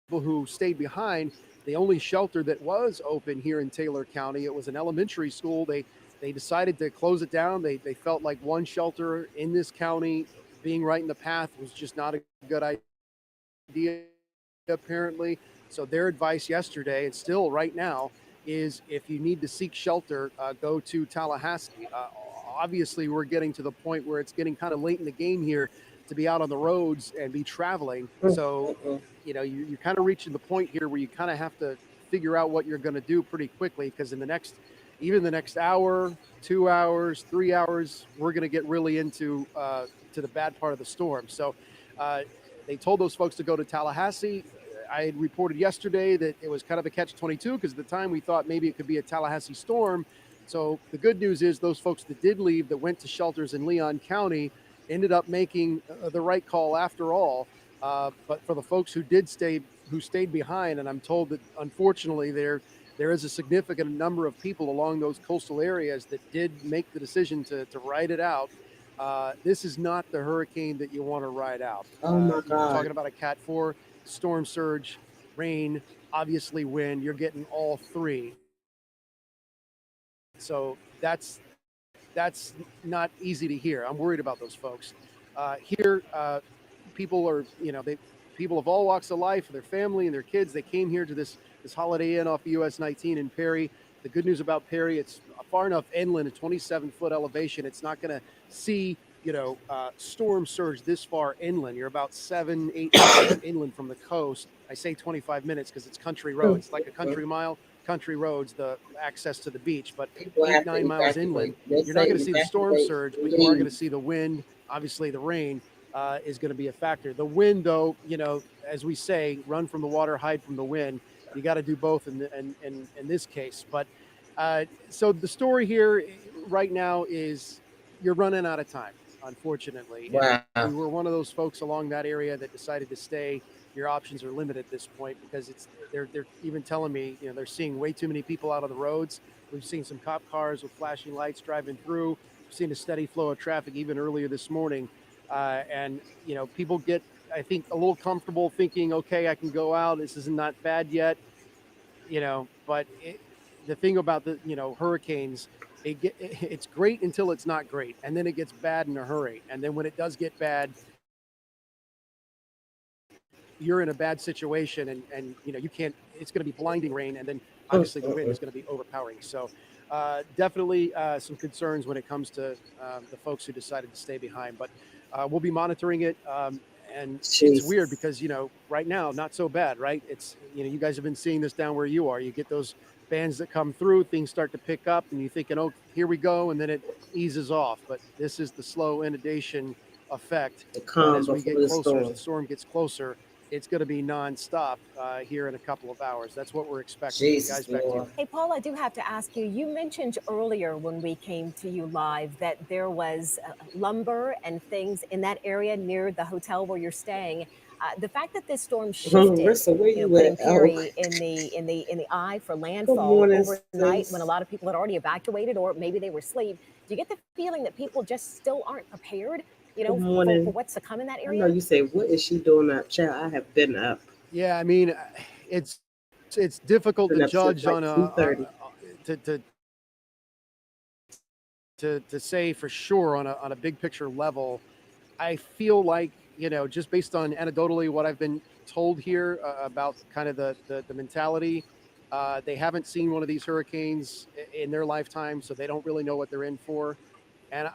who stayed behind, the only shelter that was open here in Taylor County, it was an elementary school. They decided to close it down. They felt like one shelter in this county being right in the path was just not a good idea, apparently. So their advice yesterday, and still right now, is if you need to seek shelter, go to Tallahassee. Obviously, we're getting to the point where it's getting kind of late in the game here to be out on the roads and be traveling. So, you're kind of reaching the point here where you kind of have to figure out what you're going to do pretty quickly, because in the next hour, 2 hours, 3 hours, we're going to get really into to the bad part of the storm. So they told those folks to go to Tallahassee. I had reported yesterday that it was kind of a catch-22, because at the time we thought maybe it could be a Tallahassee storm. So the good news is those folks that did leave, that went to shelters in Leon County, ended up making the right call after all. But for the folks who stayed behind, and I'm told that unfortunately there is a significant number of people along those coastal areas that did make the decision to ride it out. This is not the hurricane that you want to ride out. Oh my You're God. talking about a Cat 4, storm surge, rain, obviously wind. You're getting all three. So that's not easy to hear. I'm worried about those folks. Here, people are, people of all walks of life, their family and their kids, they came here to this Holiday Inn off US 19 in Perry. The good news about Perry, it's far enough inland, a 27-foot elevation. It's not going to see, storm surge this far inland. You're about 7-8 miles inland from the coast. I say 25 minutes because it's country roads, like a country mile. Country roads, the access to the beach, but 8-9 miles inland, you're not going to see the storm surge, but you are going to see the wind. Obviously, the rain is going to be a factor. The wind, though, as we say, run from the water, hide from the wind. You got to do both in this case. But so the story here right now is you're running out of time, unfortunately. Wow. And we were one of those folks along that area that decided to stay. Your options are limited at this point, because they're even telling me, they're seeing way too many people out on the roads. We've seen some cop cars with flashing lights driving through. We've seen a steady flow of traffic even earlier this morning. And people get, I think, a little comfortable thinking, okay, I can go out. This is not bad yet, but the thing about the, hurricanes, it's great until it's not great. And then it gets bad in a hurry. And then when it does get bad, you're in a bad situation, and you can't, it's going to be blinding rain. And then obviously the wind is going to be overpowering. So definitely some concerns when it comes to the folks who decided to stay behind, but we'll be monitoring it. And it's weird because, right now, not so bad, right? It's, you guys have been seeing this down where you are. You get those bands that come through, things start to pick up, and you're thinking, oh, here we go. And then it eases off. But this is the slow inundation effect. And as we get closer, as the storm gets closer, it's going to be nonstop here in a couple of hours. That's what we're expecting. Guys, back to you. Hey, Paul, I do have to ask you, you mentioned earlier when we came to you live that there was lumber and things in that area near the hotel where you're staying. The fact that this storm shifted, putting Perry in the eye for landfall overnight when a lot of people had already evacuated, or maybe they were asleep. Do you get the feeling that people just still aren't prepared, for what's to come in that area? I know you say, what is she doing up, child? I have been up. Yeah, I mean, it's difficult to judge on to say for sure on a big picture level. I feel like, just based on anecdotally what I've been told here about kind of the mentality, they haven't seen one of these hurricanes in their lifetime, so they don't really know what they're in for. And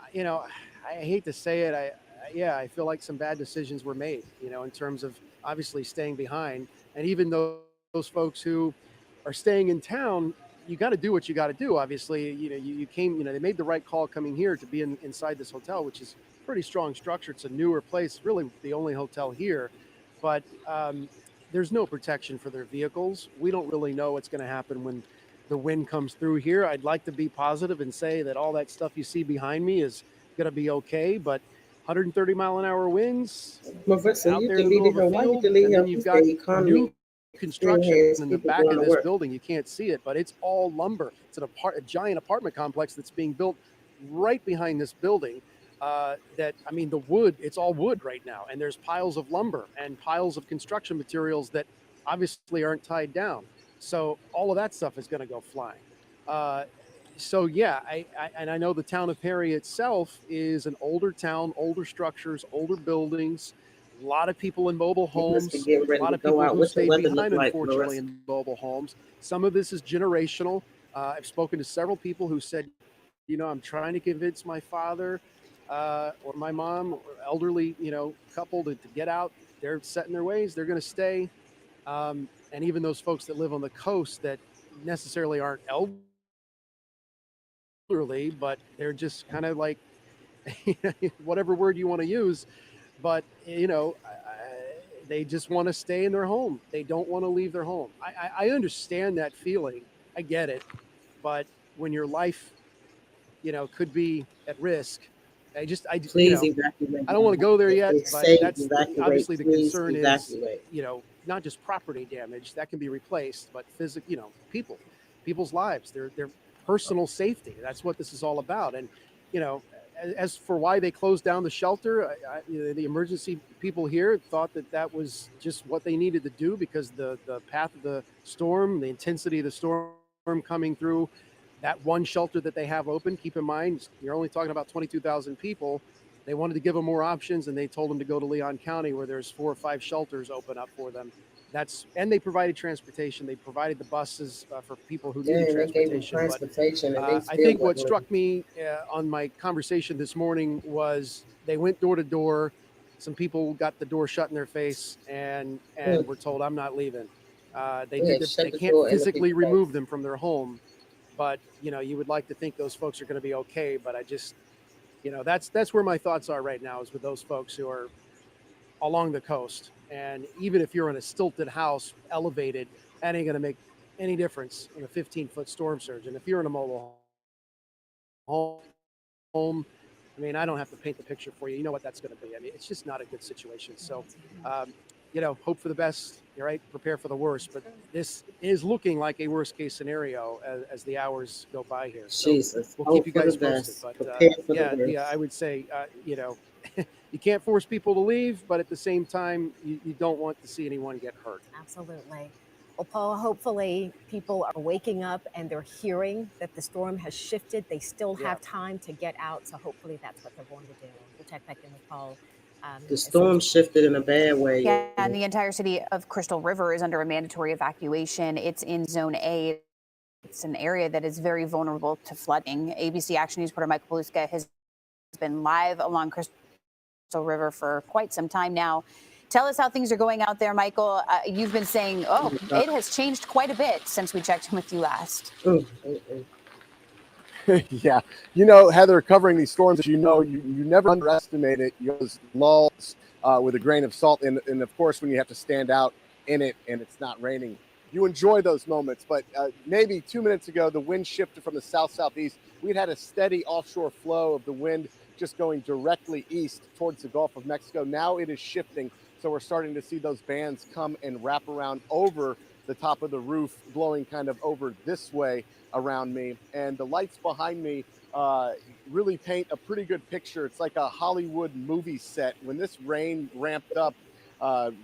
I hate to say it, yeah, I feel like some bad decisions were made, in terms of obviously staying behind. And even those folks who are staying in town, you got to do what you got to do. Obviously, you came, they made the right call coming here to be inside this hotel, which is pretty strong structure. It's a newer place, really the only hotel here, but there's no protection for their vehicles. We don't really know what's going to happen when the wind comes through here. I'd like to be positive and say that all that stuff you see behind me is going to be okay, but 130-mile-an-hour winds Marissa, out you there in the middle of deleted a him. Why you field, delete and him? then He you've got said economy new still construction has in the people back going of to this work. building. You can't see it, but it's all lumber. It's a giant apartment complex that's being built right behind this building. The wood, it's all wood right now, and there's piles of lumber and piles of construction materials that obviously aren't tied down. So all of that stuff is going to go flying. So yeah, I know the town of Perry itself is an older town, older structures, older buildings, a lot of people in mobile You must be homes, getting a ready lot to of go people out. who What the stayed weather look behind, like, unfortunately, Marissa? in mobile homes. Some of this is generational. I've spoken to several people who said, I'm trying to convince my father or my mom or elderly, couple to get out. They're set in their ways. They're going to stay. And even those folks that live on the coast that necessarily aren't elderly, but they're just kind of like, whatever word you want to use, but they just want to stay in their home. They don't want to leave their home. I understand that feeling. I get it. But when your life, could be at risk, Please evacuate I don't want to now. go there If yet, they but say that's evacuate, obviously the please concern is, evacuate. not just property damage that can be replaced, but physical, people's lives, their personal safety. That's what this is all about. And, as for why they closed down the shelter, the emergency people here thought that was just what they needed to do because the path of the storm, the intensity of the storm coming through that one shelter that they have open. Keep in mind, you're only talking about 22,000 people. They wanted to give them more options, and they told them to go to Leon County, where there's 4 or 5 shelters open up for them. And they provided transportation. They provided the buses for people who needed And they gave them transportation. But transportation and they I still think what wasn't struck me on my conversation this morning was they went door to door. Some people got the door shut in their face and were told, "I'm not leaving." They yeah, did that. shut They the can't door in the physically people's remove face. them from their home, but you would like to think those folks are going to be okay. But I just, that's where my thoughts are right now, is with those folks who are along the coast. And even if you're in a stilted house, elevated, that ain't going to make any difference in a 15-foot storm surge. And if you're in a mobile home, I don't have to paint the picture for you. You know what that's going to be. It's just not a good situation. So, hope for the best, right? Prepare for the worst. But this is looking like a worst case scenario as the hours go by here. So Jesus. we'll keep Hope you for the guys posted. best. But Prepare for the yeah, worst. I would say, you can't force people to leave, but at the same time, you don't want to see anyone get hurt. Absolutely. Well, Paul, hopefully people are waking up and they're hearing that the storm has shifted. They still have time to get out. So hopefully that's what they're going to do. We'll check back in with Paul. The storm shifted in a bad way. Yeah, and the entire city of Crystal River is under a mandatory evacuation. It's in Zone A. It's an area that is very vulnerable to flooding. ABC Action News reporter Michael Paluska has been live along Crystal River for quite some time now. Tell us how things are going out there, Michael. You've been saying, it has changed quite a bit since we checked in with you last. Yeah. Heather, covering these storms, you never underestimate it. Those lulls with a grain of salt. And of course, when you have to stand out in it and it's not raining, you enjoy those moments. But maybe 2 minutes ago, the wind shifted from the south-southeast. We'd had a steady offshore flow of the wind just going directly east towards the Gulf of Mexico. Now it is shifting. So we're starting to see those bands come and wrap around over the top of the roof, blowing kind of over this way around me. And the lights behind me really paint a pretty good picture. It's like a Hollywood movie set. When this rain ramped up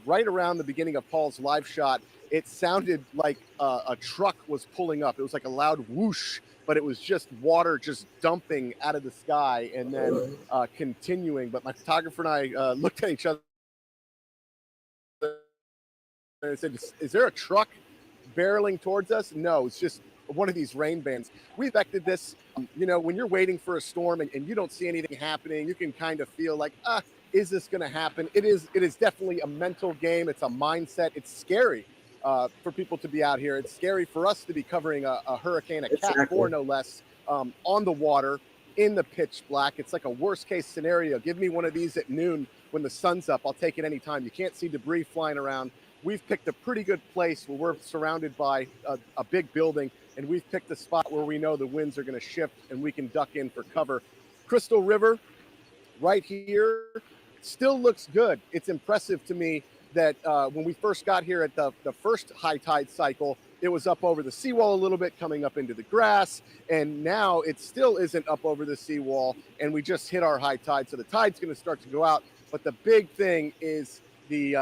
right around the beginning of Paul's live shot, it sounded like a truck was pulling up. It was like a loud whoosh, but it was just water just dumping out of the sky and then continuing. But my photographer and I looked at each other and said, "Is there a truck barreling towards us?" No, it's just one of these rain bands. We expected this. When you're waiting for a storm and you don't see anything happening, you can kind of feel like, Is this going to happen? It is definitely a mental game. It's a mindset. It's scary for people to be out here. It's scary for us to be covering a hurricane, a Cat 4 no less, on the water in the pitch black. It's like a worst case scenario. Give me one of these at noon when the sun's up. I'll take it anytime. You can't see debris flying around. We've picked a pretty good place where we're surrounded by a big building, and we've picked a spot where we know the winds are going to shift and we can duck in for cover. Crystal River right here still looks good. It's impressive to me that when we first got here at the first high tide cycle, it was up over the seawall a little bit, coming up into the grass, and now it still isn't up over the seawall, and we just hit our high tide, so the tide's going to start to go out. But the big thing is the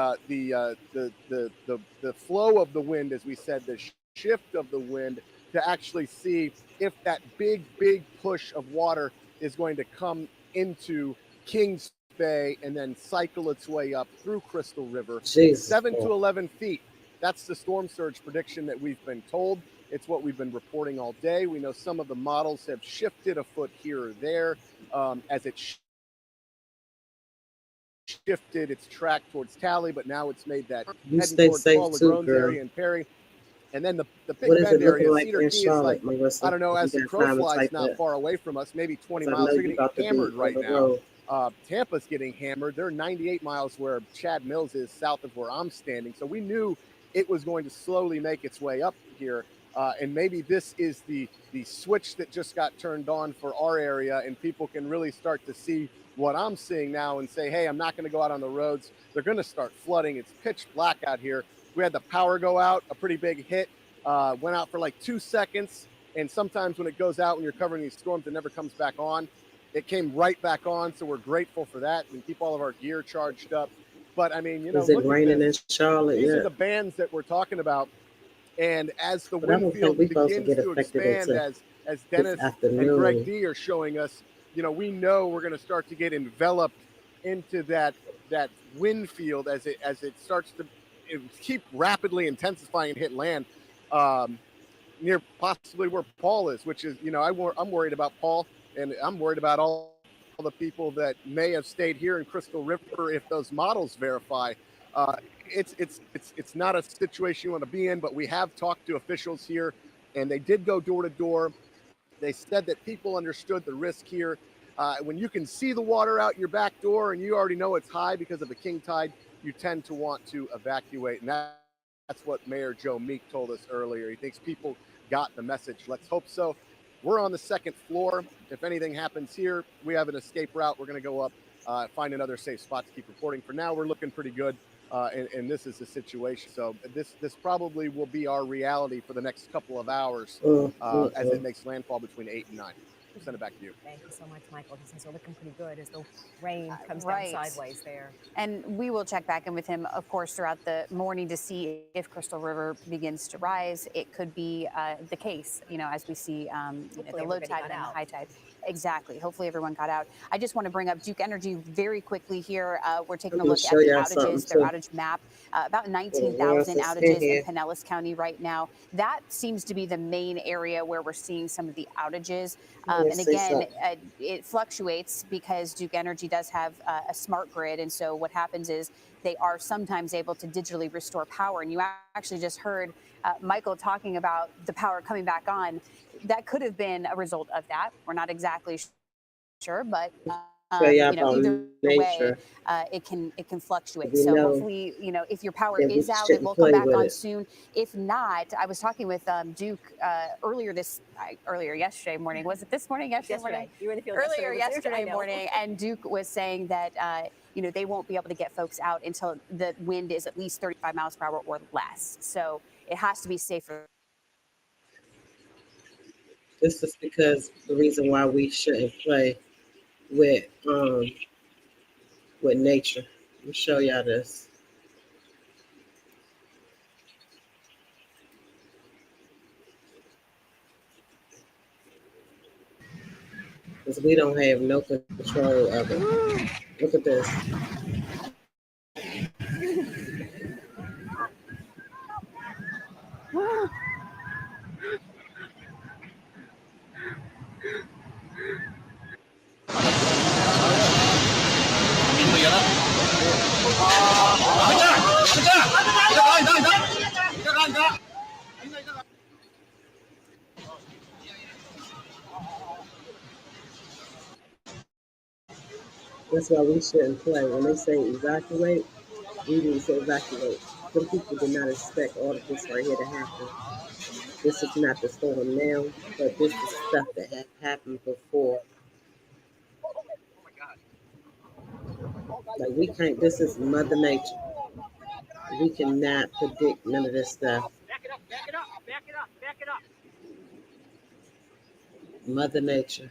flow of the wind, as we said, the shift of the wind, to actually see if that big push of water is going to come into Kings Bay and then cycle its way up through Crystal River. 7 to 11 feet. That's the storm surge prediction that we've been told. It's what we've been reporting all day. We know some of the models have shifted a foot here or there as it shifted its track towards Tally, but now it's made that You heading stay towards safe Paul too, LeGrone's girl. area and Perry. And then the Big What is Bend it looking area, like Cedar in Key, is Charlotte, like, Marissa? I don't know, as You the got crow time to flies type not that. far away from us, maybe 20 So I miles. know They're you getting about to be hammered right on the now. road. Tampa's getting hammered. They're 98 miles where Chad Mills is, south of where I'm standing. So we knew it was going to slowly make its way up here. And maybe this is the switch that just got turned on for our area, and people can really start to see what I'm seeing now and say, hey, I'm not going to go out on the roads. They're going to start flooding. It's pitch black out here. We had the power go out, a pretty big hit, went out for like 2 seconds. And sometimes when it goes out, when you're covering these storms, it never comes back on. It came right back on, so we're grateful for that and keep all of our gear charged up. But I mean, you know, Is it look at raining in this. Charlotte These are yet? the bands that we're talking about. And as the But I wind don't field think we're supposed to begins get to affected expand, until as this Dennis and Greg afternoon. D are showing us, you know, we know we're going to start to get enveloped into that wind field as it starts to keep rapidly intensifying and hit land near possibly where Paul is, which is, you know, I'm worried about Paul, and I'm worried about all the people that may have stayed here in Crystal River if those models verify. It's not a situation you want to be in, but we have talked to officials here, and they did go door to door. They said that people understood the risk here. When you can see the water out your back door and you already know it's high because of the king tide, you tend to want to evacuate. And that's what Mayor Joe Meek told us earlier. He thinks people got the message. Let's hope so. We're on the second floor. If anything happens here, we have an escape route. We're going to go up, find another safe spot to keep reporting. For now, we're looking pretty good. And this is the situation. So this probably will be our reality for the next couple of hours as it makes landfall between 8 and 9. We'll send it back to you. Thank you so much, Michael. Things are looking pretty good as the rain comes Right. down sideways there. And we will check back in with him, of course, throughout the morning to see if Crystal River begins to rise. It could be the case, you know, as we see the low tide and the high tide. Exactly. Hopefully everyone got out. I just want to bring up Duke Energy very quickly here. We're taking a look at the outages, their outage map. About 19,000 outages in Pinellas County right now. That seems to be the main area where we're seeing some of the outages. And again, it fluctuates because Duke Energy does have a smart grid. And so what happens is they are sometimes able to digitally restore power. And you actually just heard Michael talking about the power coming back on. That could have been a result of that. We're not exactly sure, but you know, either way, it can fluctuate. So hopefully, you know, if your power is out, it will come back on soon. If not, I was talking with Duke earlier yesterday morning. Was it this morning? Yesterday morning? You were in the field earlier yesterday morning, and Duke was saying that you know, they won't be able to get folks out until the wind is at least 35 miles per hour or less. So it has to be safer. This is because the reason why we shouldn't play with nature. Let me show y'all this. Because we don't have no control of it. Look at this. That's why we shouldn't play. When they say evacuate, we need to evacuate. Some people did not expect all of this right here to happen. This is not the storm now, but this is stuff that have happened before. Like we can't. This is Mother Nature. We cannot predict none of this stuff. Mother Nature.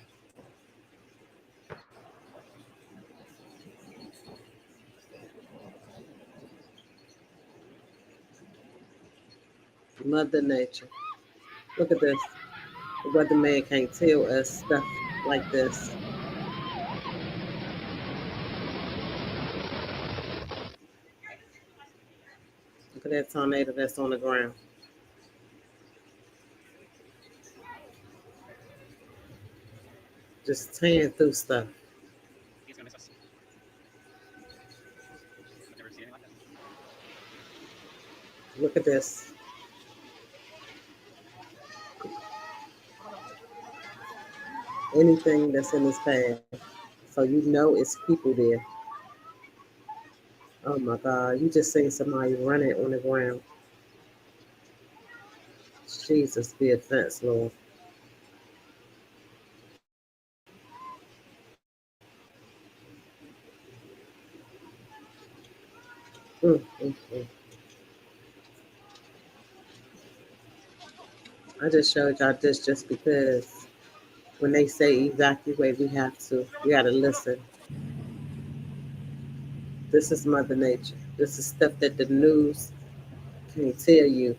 Mother Nature. Look at this. The weatherman can't tell us stuff like this. Look at that tornado that's on the ground. Just tearing through stuff. Look at this. Anything that's in his path. So you know it's people there. Oh my God. You just seen somebody running on the ground. Jesus be advanced, Lord. Mm. I just showed y'all this just because when they say evacuate, we have to. We got to listen. This is Mother Nature. This is stuff that the news can't tell you.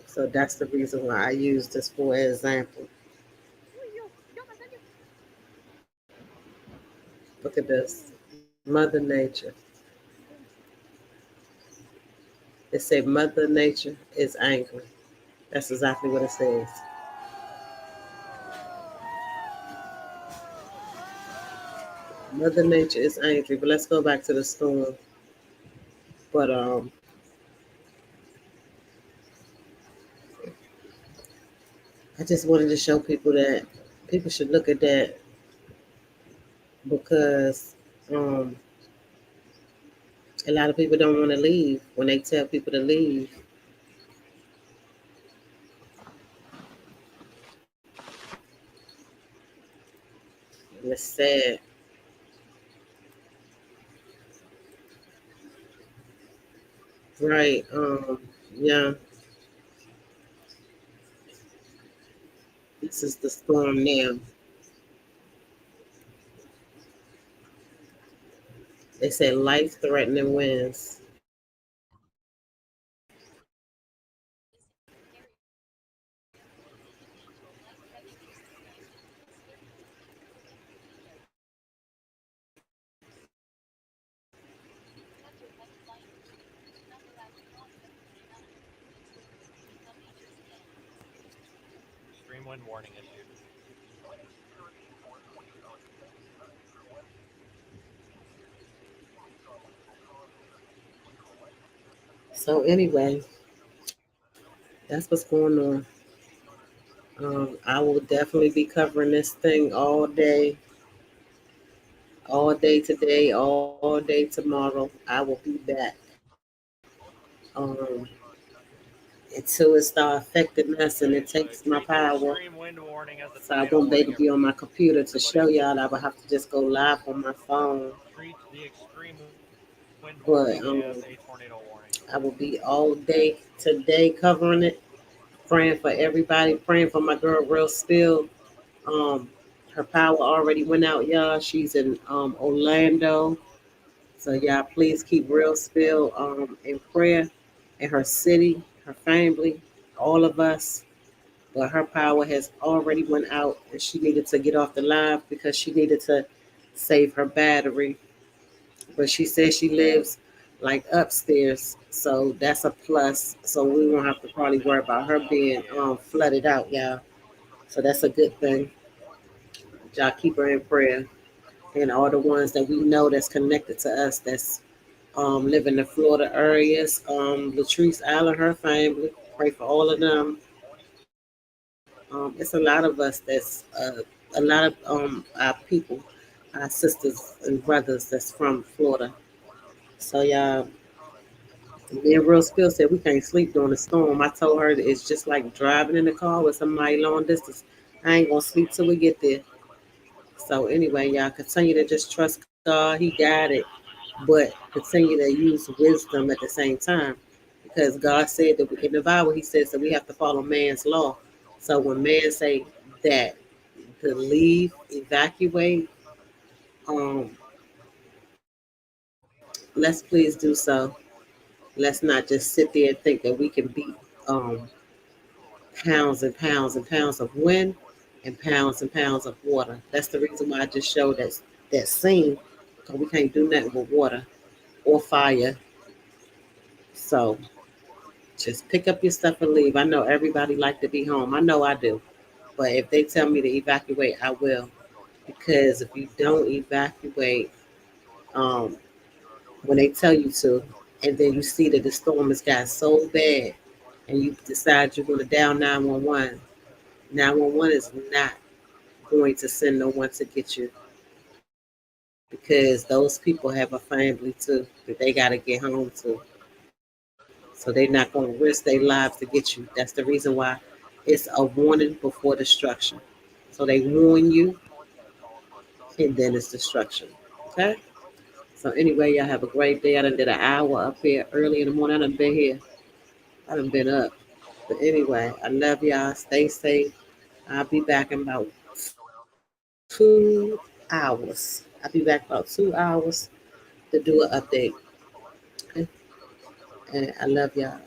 So that's the reason why I use this for example. Look at this. Mother Nature. It said Mother Nature is angry. That's exactly what it says. Mother Nature is angry. But let's go back to the storm. But I just wanted to show people that people should look at that because um, a lot of people don't want to leave. When they tell people to leave, and it's sad. Right. Yeah, this is the storm now. They say life threatening winds. Extreme wind warning issued. So anyway, that's what's going on. I will definitely be covering this thing all day today, all day tomorrow. I will be back. Um, until it start affecting us and it takes my power. Extreme wind warning as the So I tornado won't be able warning. to be on my computer to show y'all. I will have to just go live on my phone. Treat the extreme wind But warning as a tornado warning. I will be all day today covering it, praying for everybody, praying for my girl Real Spill. Um, her power already went out, y'all. She's in Orlando. So y'all please keep Real Spill in prayer in her city, her family, all of us. But her power has already went out and she needed to get off the live because she needed to save her battery. But she says she lives like upstairs, so that's a plus. So we won't have to probably worry about her being flooded out, y'all. So that's a good thing. Y'all keep her in prayer. And all the ones that we know that's connected to us that's live in the Florida areas. Latrice Allen, her family. Pray for all of them. It's a lot of us that's a lot of our people, our sisters and brothers that's from Florida. So y'all, me and Real Spill said we can't sleep during the storm. I told her that it's just like driving in the car with somebody long distance. I ain't gonna sleep till we get there. So anyway, y'all continue to just trust God. He got it, but continue to use wisdom at the same time, because God said that in the Bible He says that we have to follow man's law. So when man say that to leave, evacuate, um, let's please do so. Let's not just sit there and think that we can beat um, pounds and pounds and pounds of wind and pounds of water. That's the reason why I just showed that scene, because we can't do nothing with water or fire. So just pick up your stuff and leave. I know everybody like to be home. I know I do. But if they tell me to evacuate, I will. Because if you don't evacuate, um, when they tell you to, and then you see that the storm has got so bad, and you decide you're going to dial 911, 911 is not going to send no one to get you, because those people have a family too that they got to get home to. So they're not going to risk their lives to get you. That's the reason why it's a warning before destruction. So they warn you, and then it's destruction. Okay? So anyway, y'all have a great day. I done did an hour up here early in the morning. I done been here. I done been up. But anyway, I love y'all. Stay safe. I'll be back in about 2 hours. I'll be back about 2 hours to do an update. Okay? And I love y'all.